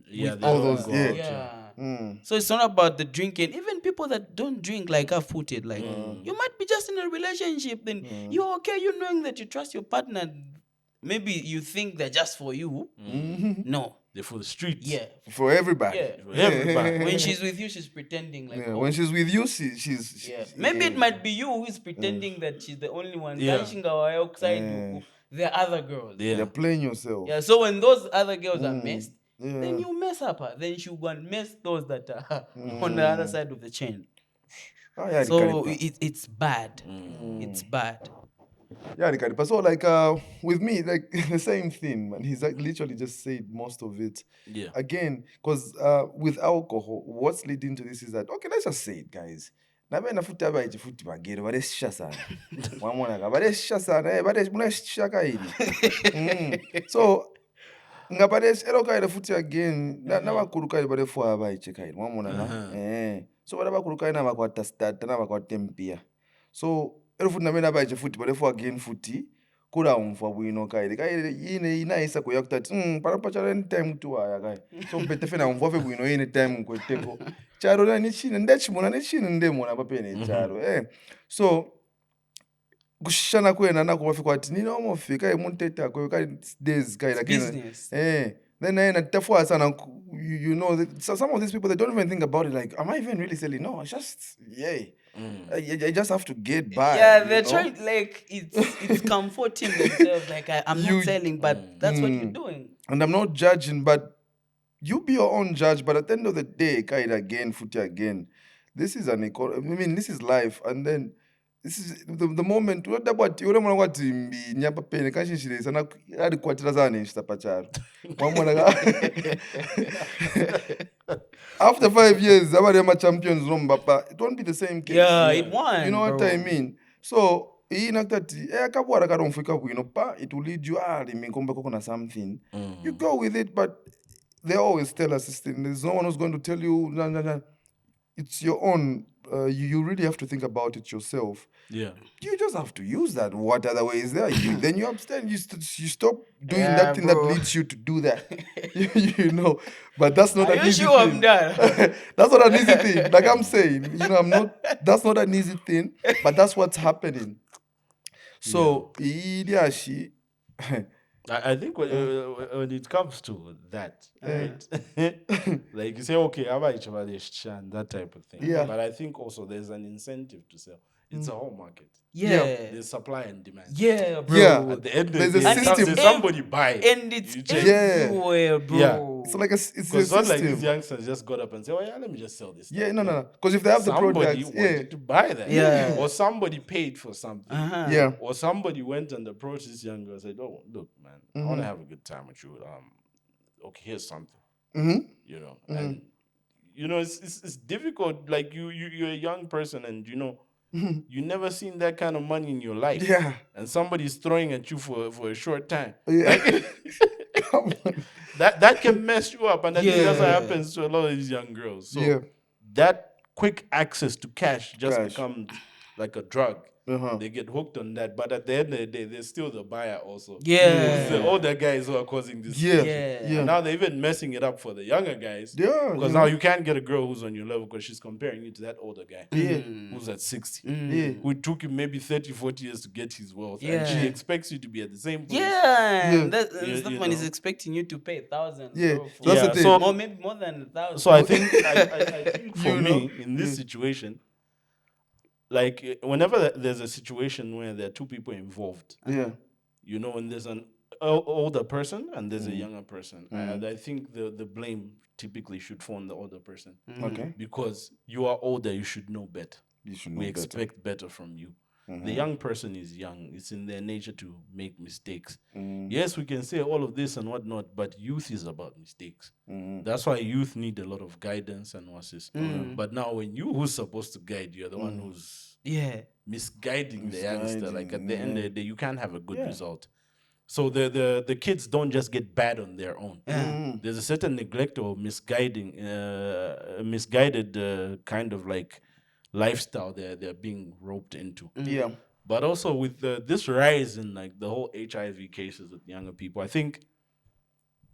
Yeah, they all don't those- go yeah. out. yeah. So it's not about the drinking. Even people that don't drink, like I've put it, like you might be just in a relationship, then you're okay. You knowing that you trust your partner. Maybe you think they're just for you. No, They're for the streets. yeah, For everybody. yeah. For everybody. When she's with you, she's pretending like. Yeah, oh, when she's with you, she's yeah. Maybe it might be you who is pretending that she's the only one. Yeah. There are other girls. Yeah. You're playing yourself. Yeah, so when those other girls are messed, Yeah. then you mess up her. Then she'll go and mess those that are on the other side of the chain. Oh, yeah, So Rikaripa. it's bad. It's bad. Yeah, Rikaripa. So like with me, like the same thing, man. He's like literally just said most of it. Yeah. Again, because with alcohol, what's leading to this is that, okay, let's just say it, guys. Nabena futhi abayithi futhi bagere baresisha sana. Wamona ka baresisha sana munesisha kaini. So ngabares elokaile futhi again nabakulu kaile barefo abayithi kaini. Wamona ka. So barabakulu kaile nabakwata start nabakwata empia. So futhi nabena abayithi futhi barefo again futhi kula umfa bwino kaile yine inayisa kuya kutathi parapachara anytime tu aya kai so bete fena umfa fe bwino yine time kweteko charo na nichine ndechimona nichine ndemona papene charo so kushana kwena nako bafika kwathi nina omofika emunteta kwe kai days kai like Business. then tafua sana you know so some of these people they don't even think about it like am I even really selling no it's just I just have to get by. Yeah, they're trying like it's comforting themselves. Like I'm You- not selling, but that's what you're doing. And I'm not judging, but you be your own judge. But at the end of the day, Kaida again, Footy again, this is this is life. And then this is the moment unoda kwati unomona kwati nyapa pene kashinshire sana ari kwatira sana neshita pacharo mwamona after 5 years abari ama champions rombapa it won't be the same case. It won. You know what bro. I mean? So inakati akabwara karomfika kuino pa it will lead you limingomba koko na something. You go with it, but they always tell us there's no one who's going to tell you nah. It's your own. You really have to think about it yourself. Yeah. You just have to use that. What other way is there? Then you abstain. You stop doing Yeah, that thing bro. that leads you to do that. you know, but that's not Are an you easy sure thing. I'm done? That's not an easy thing. Like I'm saying, I'm not. That's not an easy thing. But that's what's happening. So she. I think when it comes to that, right? Like you say, okay, that type of thing. Yeah. But I think also there's an incentive to sell. It's a whole market. Yeah. There's supply and demand. Yeah, bro. Yeah. At the end of There's the a day, system. there's somebody buying. And it's You check. everywhere, bro. Yeah. So like it's a Because it's not like system. these youngsters just got up and say, oh yeah, let me just sell this. Yeah, stuff. no. Because if they have the Somebody products, wanted to buy that. Yeah. Or somebody paid for something. yeah. Or somebody went and approached this young girl and said, oh, look, man, I want to have a good time with you. Okay, here's something. You know, and it's difficult. Like you're a young person, and you never seen that kind of money in your life. Yeah. And somebody's throwing at you for a short time. Yeah. Come on. That can mess you up, and I think that's what Yeah. happens to a lot of these young girls. So Yeah. that quick access to cash just Cash. becomes like a drug. Uh-huh. They get hooked on that, but at the end of the day, there's still the buyer also. Yeah. It's the older guys who are causing this. Yeah. Yeah. Yeah. And now they're even messing it up for the younger guys. Yeah. Because now you can't get a girl who's on your level because she's comparing you to that older guy Yeah. who's at 60. Yeah. Who it took him maybe 30, 40 years to get his wealth. Yeah. And she expects you to be at the same place. Yeah. Yeah. And that You one is know. expecting you to pay 1,000. Yeah. Bro, for That's the Yeah, thing. so- more, maybe more than 1,000. So I think, I think for You me, know? in this situation, like whenever there's a situation where there are two people involved, Yeah. when there's an older person and there's a younger person, and I think the blame typically should fall on the older person Okay. because you are older, you should know better. You should know We better. expect better from you. The young person is young. It's in their nature to make mistakes. Yes, we can say all of this and whatnot, but youth is about mistakes. That's why youth need a lot of guidance and what's this. But now when who's supposed to guide you are the one who's Yeah. misguiding the youngster, like at Misguiding, the end of the day, you can't have a good result. So the kids don't just get bad on their own. There's a certain neglect or misguided kind of like lifestyle they're being roped into. Yeah. But also with this rise in like the whole HIV cases with younger people, I think,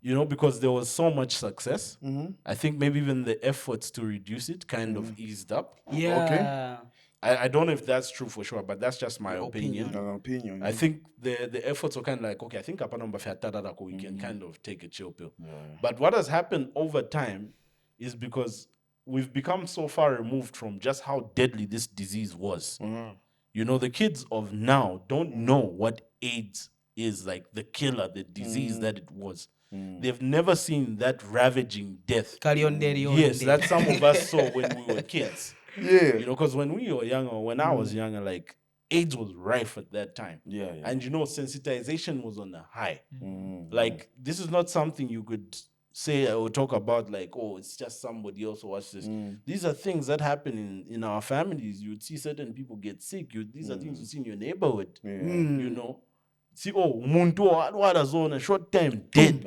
because there was so much success, I think maybe even the efforts to reduce it kind of eased up. Yeah. I don't know if that's true for sure, but that's just my opinion. An opinion. I think the efforts are kind of like, okay, I think we can kind of take a chill pill. But what has happened over time is because we've become so far removed from just how deadly this disease was. The kids of now don't know what AIDS is, like the killer, the disease that it was. They've never seen that ravaging death. Carry on, daddy. Yes, that some of us saw when we were kids. Yeah. Because when we were younger, when I was younger, like AIDS was rife at that time. Yeah. And sensitization was on a high. Like this is not something you could say or talk about like, oh, it's just somebody else who watched this. These are things that happen in our families. You'd see certain people get sick. These are things you see in your neighborhood. See, oh, muntu was on a short time dead.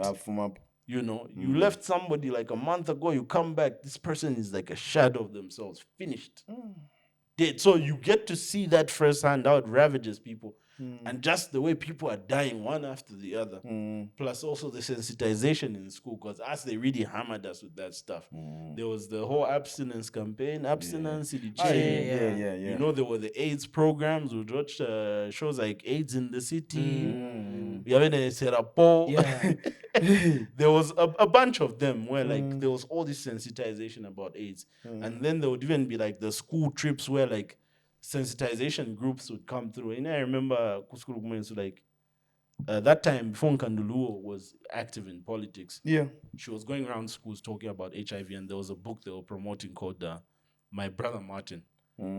You left somebody like a month ago, you come back, this person is like a shadow of themselves, finished. Dead. So you get to see that firsthand how it ravages people. And just the way people are dying one after the other. Plus also the sensitization in school, because they really hammered us with that stuff. There was the whole abstinence campaign, abstinence, Yeah. there were the AIDS programs. We watched shows like AIDS in the City. We have a Serapo. Yeah. There was a bunch of them where like there was all this sensitization about AIDS. And then there would even be like the school trips where like sensitization groups would come through. And I remember like that time before Nkanduluo was active in politics. Yeah. She was going around schools talking about HIV, and there was a book they were promoting called My Brother Martin.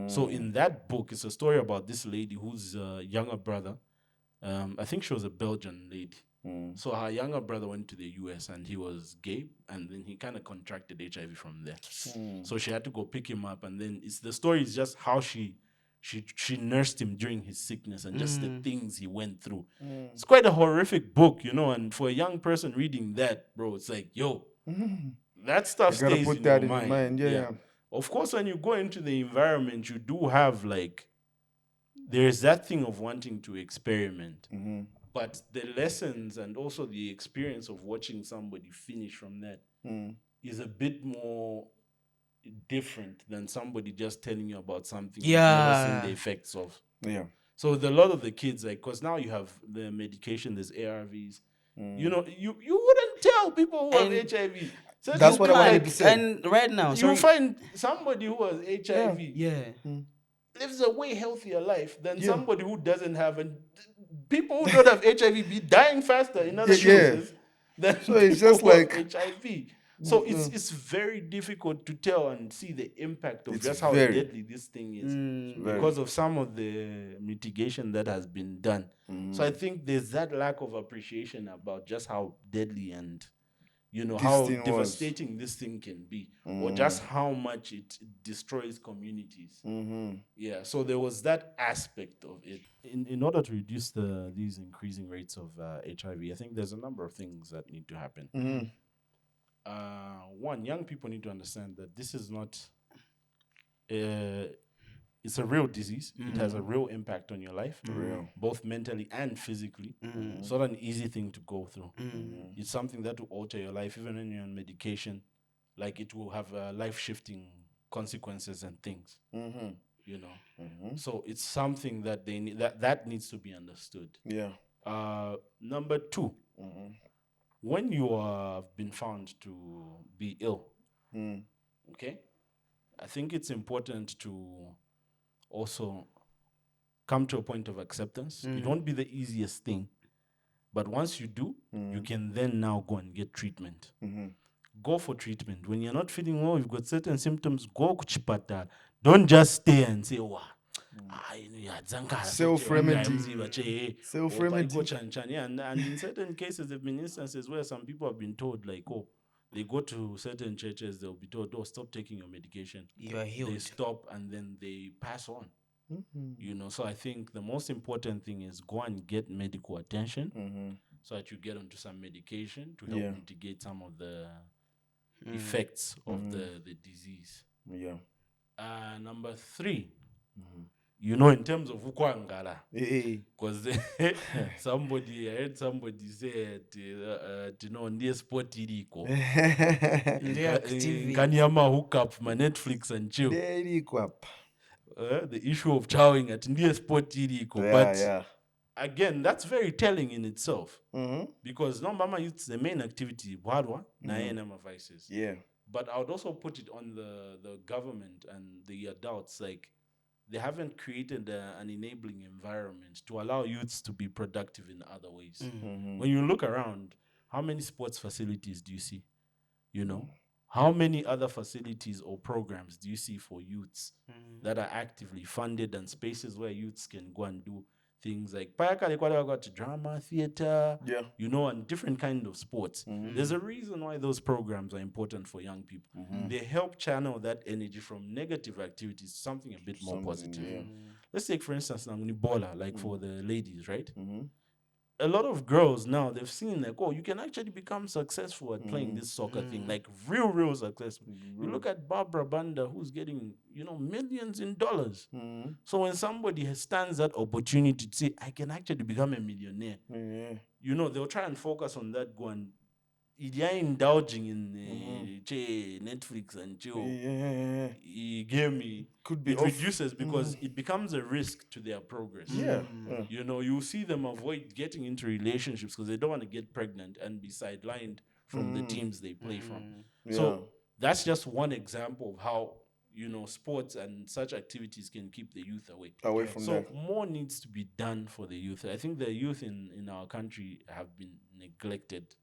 So in that book, it's a story about this lady whose younger brother, I think she was a Belgian lady. So her younger brother went to the US and he was gay, and then he kind of contracted HIV from there. So she had to go pick him up, and then the story is just how she nursed him during his sickness and just the things he went through. It's quite a horrific book, and for a young person reading that, bro, it's like, yo, that stuff You gotta stays put in that your in your mind, yeah. Of course, when you go into the environment, you do have there's that thing of wanting to experiment. But the lessons and also the experience of watching somebody finish from that is a bit more different than somebody just telling you about something you've never seen the effects of. Yeah. So with a lot of the kids, because now you have the medication, there's ARVs. You wouldn't tell people who have HIV. So That's what I wanted to say. And right now, You find somebody who has HIV lives a way healthier life than somebody who doesn't have. And people who don't have HIV be dying faster in other cases than so it's people just who have like HIV. So it's very difficult to tell and see the impact of just how deadly this thing is because of some of the mitigation that has been done. So I think there's that lack of appreciation about just how deadly and how devastating this thing can be, or just how much it destroys communities. Yeah, so there was that aspect of it. In order to reduce these increasing rates of HIV, I think there's a number of things that need to happen. One, young people need to understand that this is not it's a real disease. It has a real impact on your life, both mentally and physically. It's not an easy thing to go through. It's something that will alter your life, even when you're on medication. Like, it will have life-shifting consequences and things. So it's something that they need, that needs to be understood. Yeah. Number two, when you have been found to be ill, okay, I think it's important to also come to a point of acceptance. It won't be the easiest thing, but once you do, you can then now go and get treatment. Go for treatment. When you're not feeling well, you've got certain symptoms, go to chipata. Don't just stay and say, wow. Self-remedy. Yeah, and in certain cases, there have been instances where some people have been told, like, oh, they go to certain churches, they'll be told, oh, stop taking your medication. You are healed. They stop and then they pass on. So I think the most important thing is go and get medical attention so that you get onto some medication to help mitigate some of the effects of the disease. Yeah. Number three, in terms of ukwangala, because I heard somebody say, ndiye sport iriko. Kanyama hook up my Netflix and chill. The issue of chowing at ndiye sport iriko. But again, that's very telling in itself. Because no mama youths, the main activity, bwadwa, na enema vices. Yeah. But I would also put it on the government and the adults, like, they haven't created an enabling environment to allow youths to be productive in other ways. When you look around, how many sports facilities do you see? How many other facilities or programs do you see for youths that are actively funded and spaces where youths can go and do things like drama, theater, and different kind of sports. There's a reason why those programs are important for young people. They help channel that energy from negative activities to something a bit more positive. Let's take, for instance, Bola, like for the ladies, right? A lot of girls now, they've seen like, oh, you can actually become successful at playing this soccer thing, like real successful. You look at Barbara Banda, who's getting, millions in dollars. So when somebody stands that opportunity to say, I can actually become a millionaire, they'll try and focus on that, go and you're indulging in Netflix and chill. He gave me. Could be it reduces because it becomes a risk to their progress. You see them avoid getting into relationships because they don't want to get pregnant and be sidelined from the teams they play from. So that's just one example of how sports and such activities can keep the youth away from that. So more needs to be done for the youth. I think the youth in our country have been neglected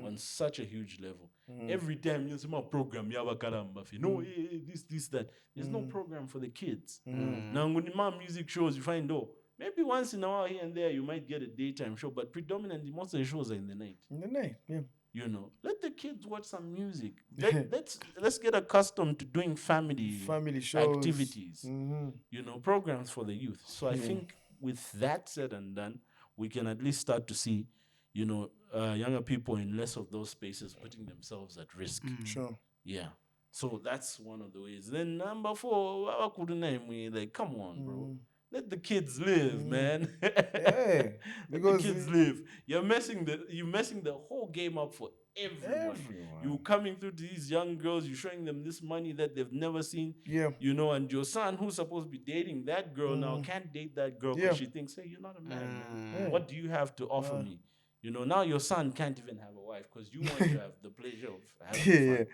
on such a huge level. Every time you see my program, you have a karamba. No, this, that. There's no program for the kids. Now, when the man music shows, you find, maybe once in a while here and there, you might get a daytime show, but predominantly, most of the shows are in the night. In the night, yeah. You know, let the kids watch some music. Let's get accustomed to doing family shows, activities. You know, programs for the youth. So I think with that said and done, we can at least start to see, you know, younger people in less of those spaces putting themselves at risk. Sure. Yeah. So that's one of the ways. Then number 4, I couldn't name me. Like, come on, bro. Let the kids live, man. Yeah, Let the kids live. You're messing the whole game up for everyone. You're coming through to these young girls, you're showing them this money that they've never seen. Yeah. You know, and your son, who's supposed to be dating that girl now, can't date that girl because she thinks, hey, you're not a man, man. What do you have to offer me? You know, now your son can't even have a wife because you want to have the pleasure of having fun.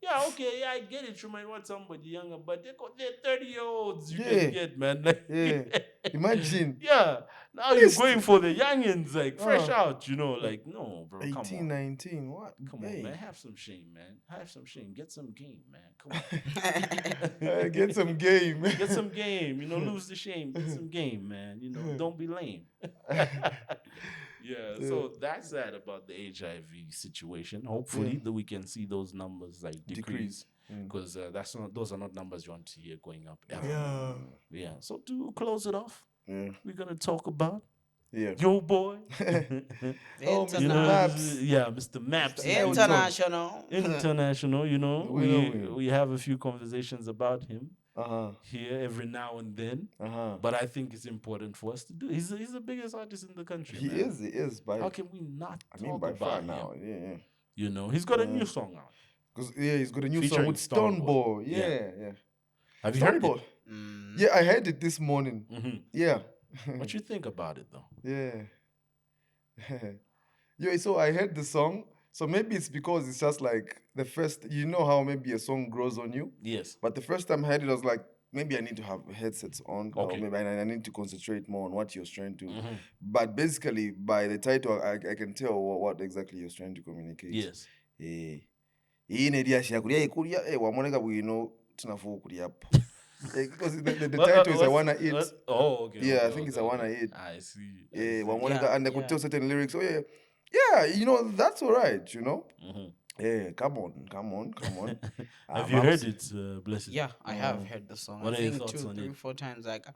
Yeah, okay, I get it. You might want somebody younger, but they're 30-year-olds you can get, man. Like, imagine. Yeah. Now you're going for the youngins, like fresh out, you know, like, no, bro. 18, come on. 19, what? Come on, man. Have some shame, man. Have some shame. Get some game, man. Come on. Get some game. Get some game. You know, lose the shame. Get some game, man. You know, don't be lame. Yeah, so that's that about the HIV situation. Hopefully that we can see those numbers like decrease. Because those are not numbers you want to hear going up ever. Yeah. So to close it off, we're gonna talk about yo boy. Mr. Maps. Mr. Maps. International. You know, we have a few conversations about him. Here every now and then, but I think it's important for us to do. He's the biggest artist in the country. He is. How can we not talk by about far him? now. Yeah. You know, he's got a new song out. He's got a new Featuring song with Stoneboy. Yeah. Have you heard it? Yeah, I heard it this morning. Yeah. What you think about it though? Yeah. So I heard the song. So maybe it's because it's just like the first, you know how maybe a song grows on you? Yes. But the first time I heard it, I was like, maybe I need to have headsets on. Okay. Or maybe I need to concentrate more on what you're trying to. But basically, by the title, I can tell what exactly you're trying to communicate. Yes. Because the title is I Wanna Eat. Okay. Yeah, I think it's I Wanna Eat. I see. And I could tell certain lyrics. Yeah, you know, that's all right, you know? Yeah, come on. Have you heard it, Blessed? Yeah, I have heard the song. What I are your think thoughts 2, on 3, it? 4 times. Like,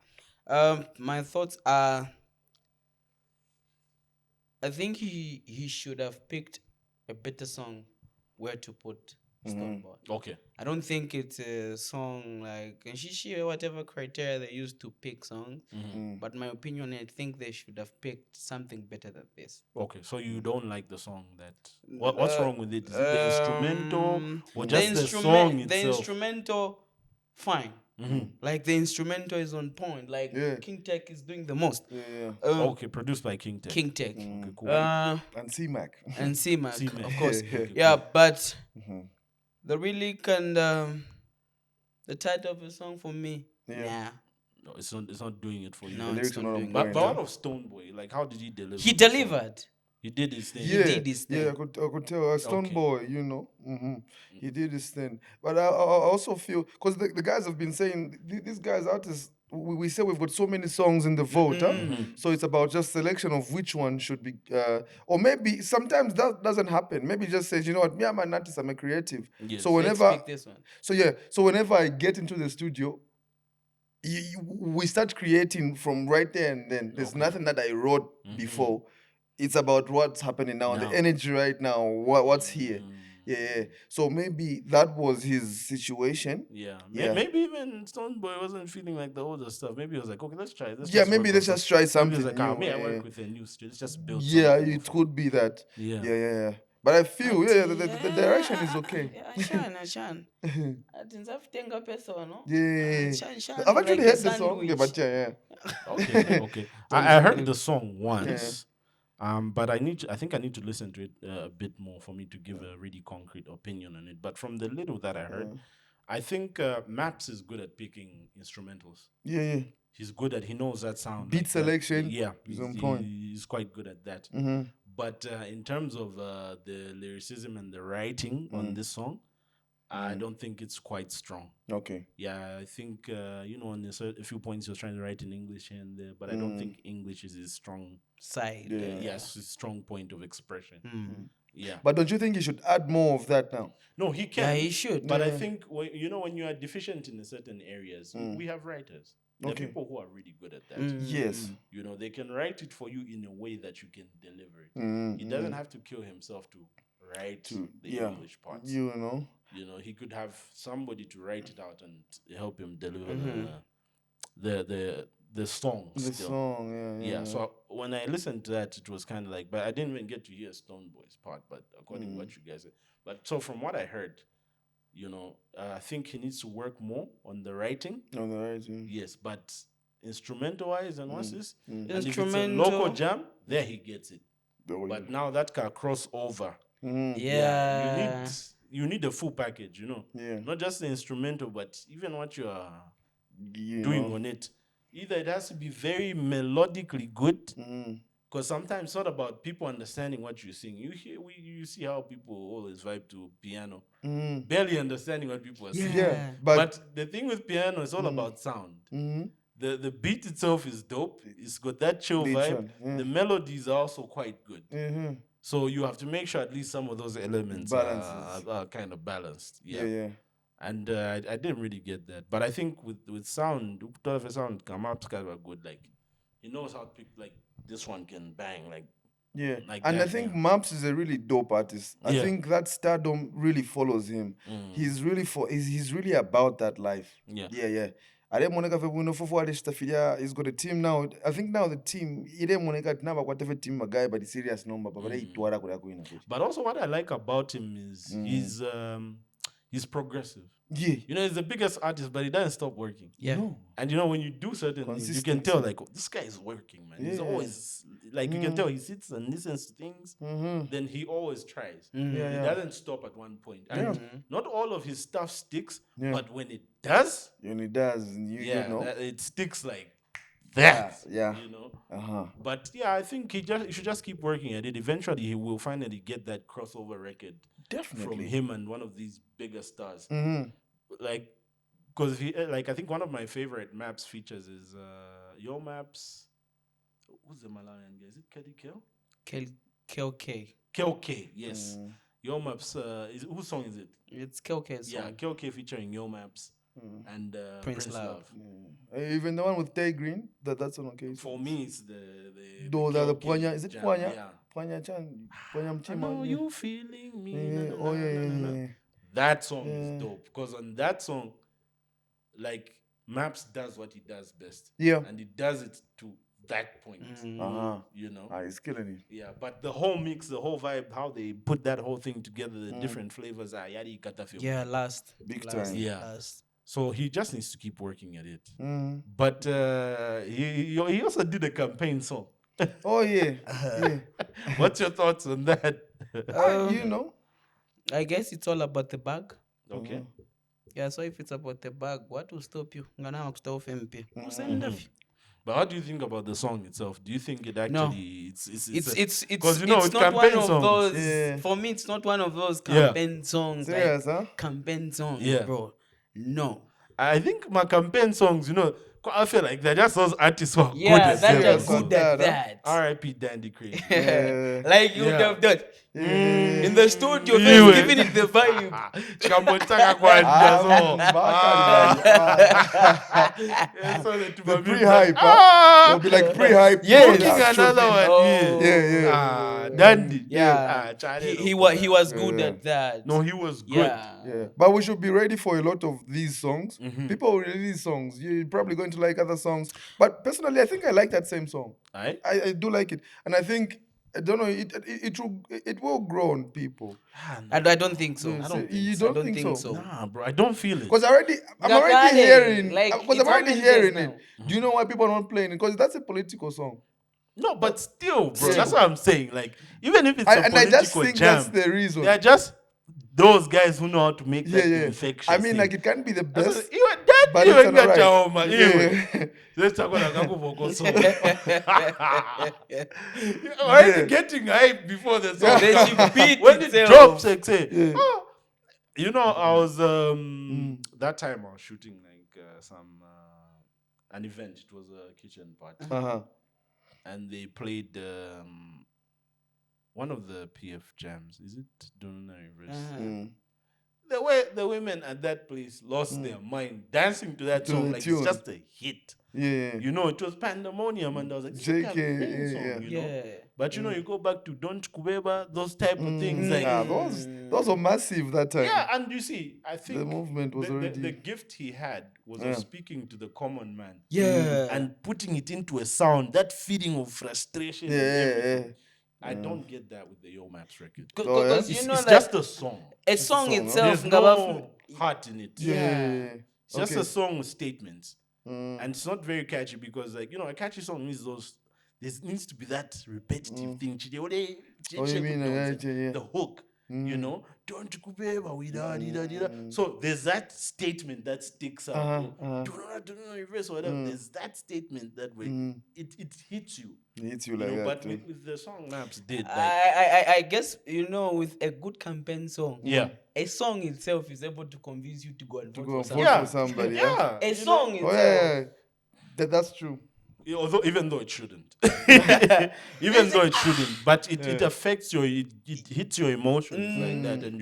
my thoughts are, I think he should have picked a better song where to put Stoneboy. Okay. I don't think it's a song like Nshishi or whatever criteria they use to pick songs. But my opinion, I think they should have picked something better than this. Okay, so you don't like the song that... What's wrong with it? Is it the instrumental or just the song itself? The instrumental, fine. Like the instrumental is on point. Like King Tech is doing the most. Okay, produced by King Tech. Okay, cool. And C-Mac. And C-Mac, C-Mac. of course. Okay, yeah, but the lyric and the title of the song for me, nah. No, it's not doing it for you. No, The lyrics it's are not not doing on it. But out of Stoneboy, like, how did he deliver? He the song? delivered. He did his thing. Yeah, did his thing. I could tell. Stoneboy, you know, he did his thing. But I also feel, because the guys have been saying, these guys artists, we say we've got so many songs in the vote, so it's about just selection of which one should be, or maybe sometimes that doesn't happen. Maybe just says, you know what, me, I'm an artist, I'm a creative. Yes. So Let's whenever, pick this one. so whenever I get into the studio, we start creating from right there and then. There's nothing that I wrote before. It's about what's happening now, the energy right now, what's here. Yeah. So maybe that was his situation. Yeah. Maybe even Stoneboy wasn't feeling like the older stuff. Maybe he was like, okay, let's try this. Maybe let's just try something like, new. I work with a new studio. Let's just build Yeah, something. it could be that. Yeah. But I feel, the direction is okay. Ashan. Yeah. I've actually heard the song. Yeah, but yeah. Okay. I heard the song once. But I think I need to listen to it a bit more for me to give a really concrete opinion on it. But from the little that I heard, I think Maps is good at picking instrumentals. Yeah. He knows that sound. Beat like selection. That. Yeah. He's on point. He's quite good at that. But in terms of the lyricism and the writing on this song, I don't think it's quite strong. Okay. Yeah, I think on a few points he was trying to write in English here and there, but I don't think English is his strong Side. yes, his strong point of expression. Yeah. But don't you think he should add more of that now? No, he can. Yeah, he should. But I think when you are deficient in certain areas, we have writers. There are Okay. people who are really good at that. Yes. They can write it for you in a way that you can deliver it. He doesn't have to kill himself to write the English parts. He could have somebody to write it out and help him deliver the song. The still. song, Yeah. So when I listened to that, it was kind of like, but I didn't even get to hear Stone Boy's part. But according to what you guys said, but so from what I heard, I think he needs to work more on the writing. On the writing. Yes, but instrumental wise and what's this? And if it's a Instrumental. local jam, there he gets it. But now that can cross over. Yeah. You need the full package, Yeah. Not just the instrumental, but even what you are You doing know. on it. Either it has to be very melodically good, Mm. because sometimes it's not about people understanding what you sing. You see how people always vibe to piano, barely understanding what people are saying. Yeah. But the thing with piano is all about sound. Mhm. The beat itself is dope. It's got that chill Beat vibe. one, yeah. The melodies are also quite good. Mhm. So you have to make sure at least some of those elements are kind of balanced. Yeah. And I didn't really get that. But I think with sound, if sound come out kind of good. Like, he knows how to pick, like, this one can bang. Like And that, I think Maps is a really dope artist. I Yeah. think that stardom really follows him. He's really he's really about that life. Yeah. I didn't want to he's got a team now. I think now the team, he didn't want to never whatever team a guy, but the serious number. But also what I like about him is he's progressive. Yeah. He's the biggest artist, but he doesn't stop working. Yeah. No. And when you do certain things, you can tell, like, oh, this guy is working, man. He's Yeah. always, like, you can tell he sits and listens to things, then he always tries. He doesn't stop at one point. And not all of his stuff sticks, but when it does, And he does. You know. it sticks like that. Yeah. But yeah, I think he should just keep working at it. Eventually, he will finally get that crossover record Definitely. from him and one of these bigger stars. Mm-hmm. Like, because I think one of my favorite Maps features is Yo Maps. Who's the Malawian guy? Is it Kelly Kel? KLK. KLK, yes. Yo Maps. Whose song is it? It's KLK's Yeah, song. KLK featuring Yo Maps and Prince Love. Even the one with Tay Green, that's on okay. For me, it's the The KLK Pwanya, is it jam, Pwanya? Yeah. Pwanya Chan, Pwanya I Mchima. know you feeling me. Yeah. na, na, na, na, na. That song is dope, because on that song, like, Maps does what he does best. Yeah. And he does it to that point. He's killing it. Yeah, but the whole mix, the whole vibe, how they put that whole thing together, the different flavors, yadi katafio. Yeah, last. Big last, time. Yeah. Last. So he just needs to keep working at it. But he also did a campaign song. Oh, yeah. Yeah. What's your thoughts on that? I guess it's all about the bag. Okay. Yeah, so if it's about the bag, what will stop you? Ngana stop MP. But how do you think about the song itself? Do you think it actually It's because it's with not one campaign of songs, those. Yeah. For me, it's not one of those campaign songs. Serious, like huh? campaign songs, Yeah. bro. No. I think my campaign songs, I feel like they're just those artists who are good Yeah, at that them. are good at that. R.I.P. Dandy Craig. Yeah. Like you would have done in the studio, You first giving it the vibe. Chikambotaka kwanja so. The pre-hype. They'll be like pre-hype. Yeah. Cooking another one. Oh. Yeah. Dandy. Yeah. He was good at that. No, he was good. Yeah. But we should be ready for a lot of these songs. People will release songs. You're probably going to like other songs. But personally, I think I like that same song. Aye? I do like it. And I think, I don't know, it will grow on people. And I don't think so. You don't think so? Nah, bro, I don't feel it. Because I'm already Gakale, hearing, like, because it's I'm already how many hearing years it. Do you know why people are not playing it? Because that's a political song. No, but still, bro, Still. that's what I'm saying. Like, even if it's a And I political just think jam, that's the reason. they're just those guys who know how to make that infectious. I mean, thing. like it can't be the best. That but iwe it's alright. ngachoma, iwe. Yeah. Let's talk about Kakuvoko already getting hype before the song. Then she beat When it itself. drops, like say, Yeah. oh. You know, I was that time I was shooting like an event. It was a kitchen party, and they played one of the PF jams. Is it Donona Reverse? The way the women at that place lost their mind dancing to that To song, the like tune. it's just a hit. Yeah. You know, it was pandemonium, and I was like, it's a JK, campaign yeah. song, you know. Yeah. But you know, you go back to Don't Kubeba, those type of things, like Nah, those were massive that time. yeah. And you see, I think The movement was already. the gift he had was of speaking to the common man, Yeah. and putting it into a sound, that feeling of frustration. And everything. I don't get that with the Yo Maps record. Because It's, you know it's that just a song. a song song, no? itself, There's no heart in it. Yeah. It's just Okay. a song with statements. And it's not very catchy because, like, you know, a catchy song means there needs to be that repetitive thing. Oh, you mean, yeah. The hook, you know, don't kubeba without. So there's that statement that sticks out. Do not reverse or whatever. There's that statement that way. It hits you. It hits you You like know, that. but too. with the song Maps did, like, I guess, you know, with a good campaign song, yeah. a song itself is able to convince you to go and To vote go for vote someone. for somebody. Yeah. A you song know? Oh, itself. yeah. That's true. Although, even though it shouldn't, even though it shouldn't, but it affects it hits your emotions like that, and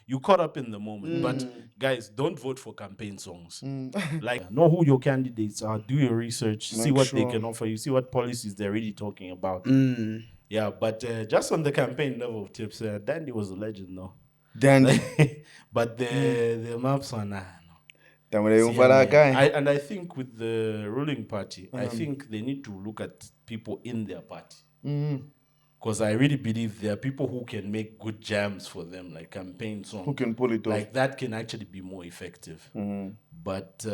you caught up in the moment. But guys, don't vote for campaign songs. Like, know who your candidates are, do your research, see Make what they sure. can offer you, see what policies they're really talking about. Yeah, but just on the campaign level of tips, Dandy was a legend, though. Dandy. But the maps are nah. Yeah, I think with the ruling party, I think they need to look at people in their party. Because I really believe there are people who can make good jams for them, like campaign songs. Who can pull it off. Like that can actually be more effective. But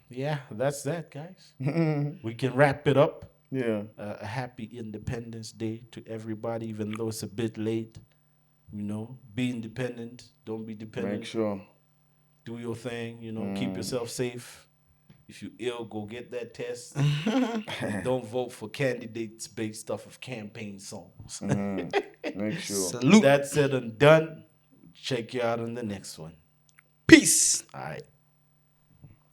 yeah, that's that, guys. We can wrap it up. Yeah. A happy Independence Day to everybody, even though it's a bit late. You know, be independent. Don't be dependent. Make sure. Do your thing, you know, keep yourself safe. If you're ill, go get that test. Don't vote for candidates based off of campaign songs. Make sure. Salute. That said and done, check you out on the next one. Peace. All right.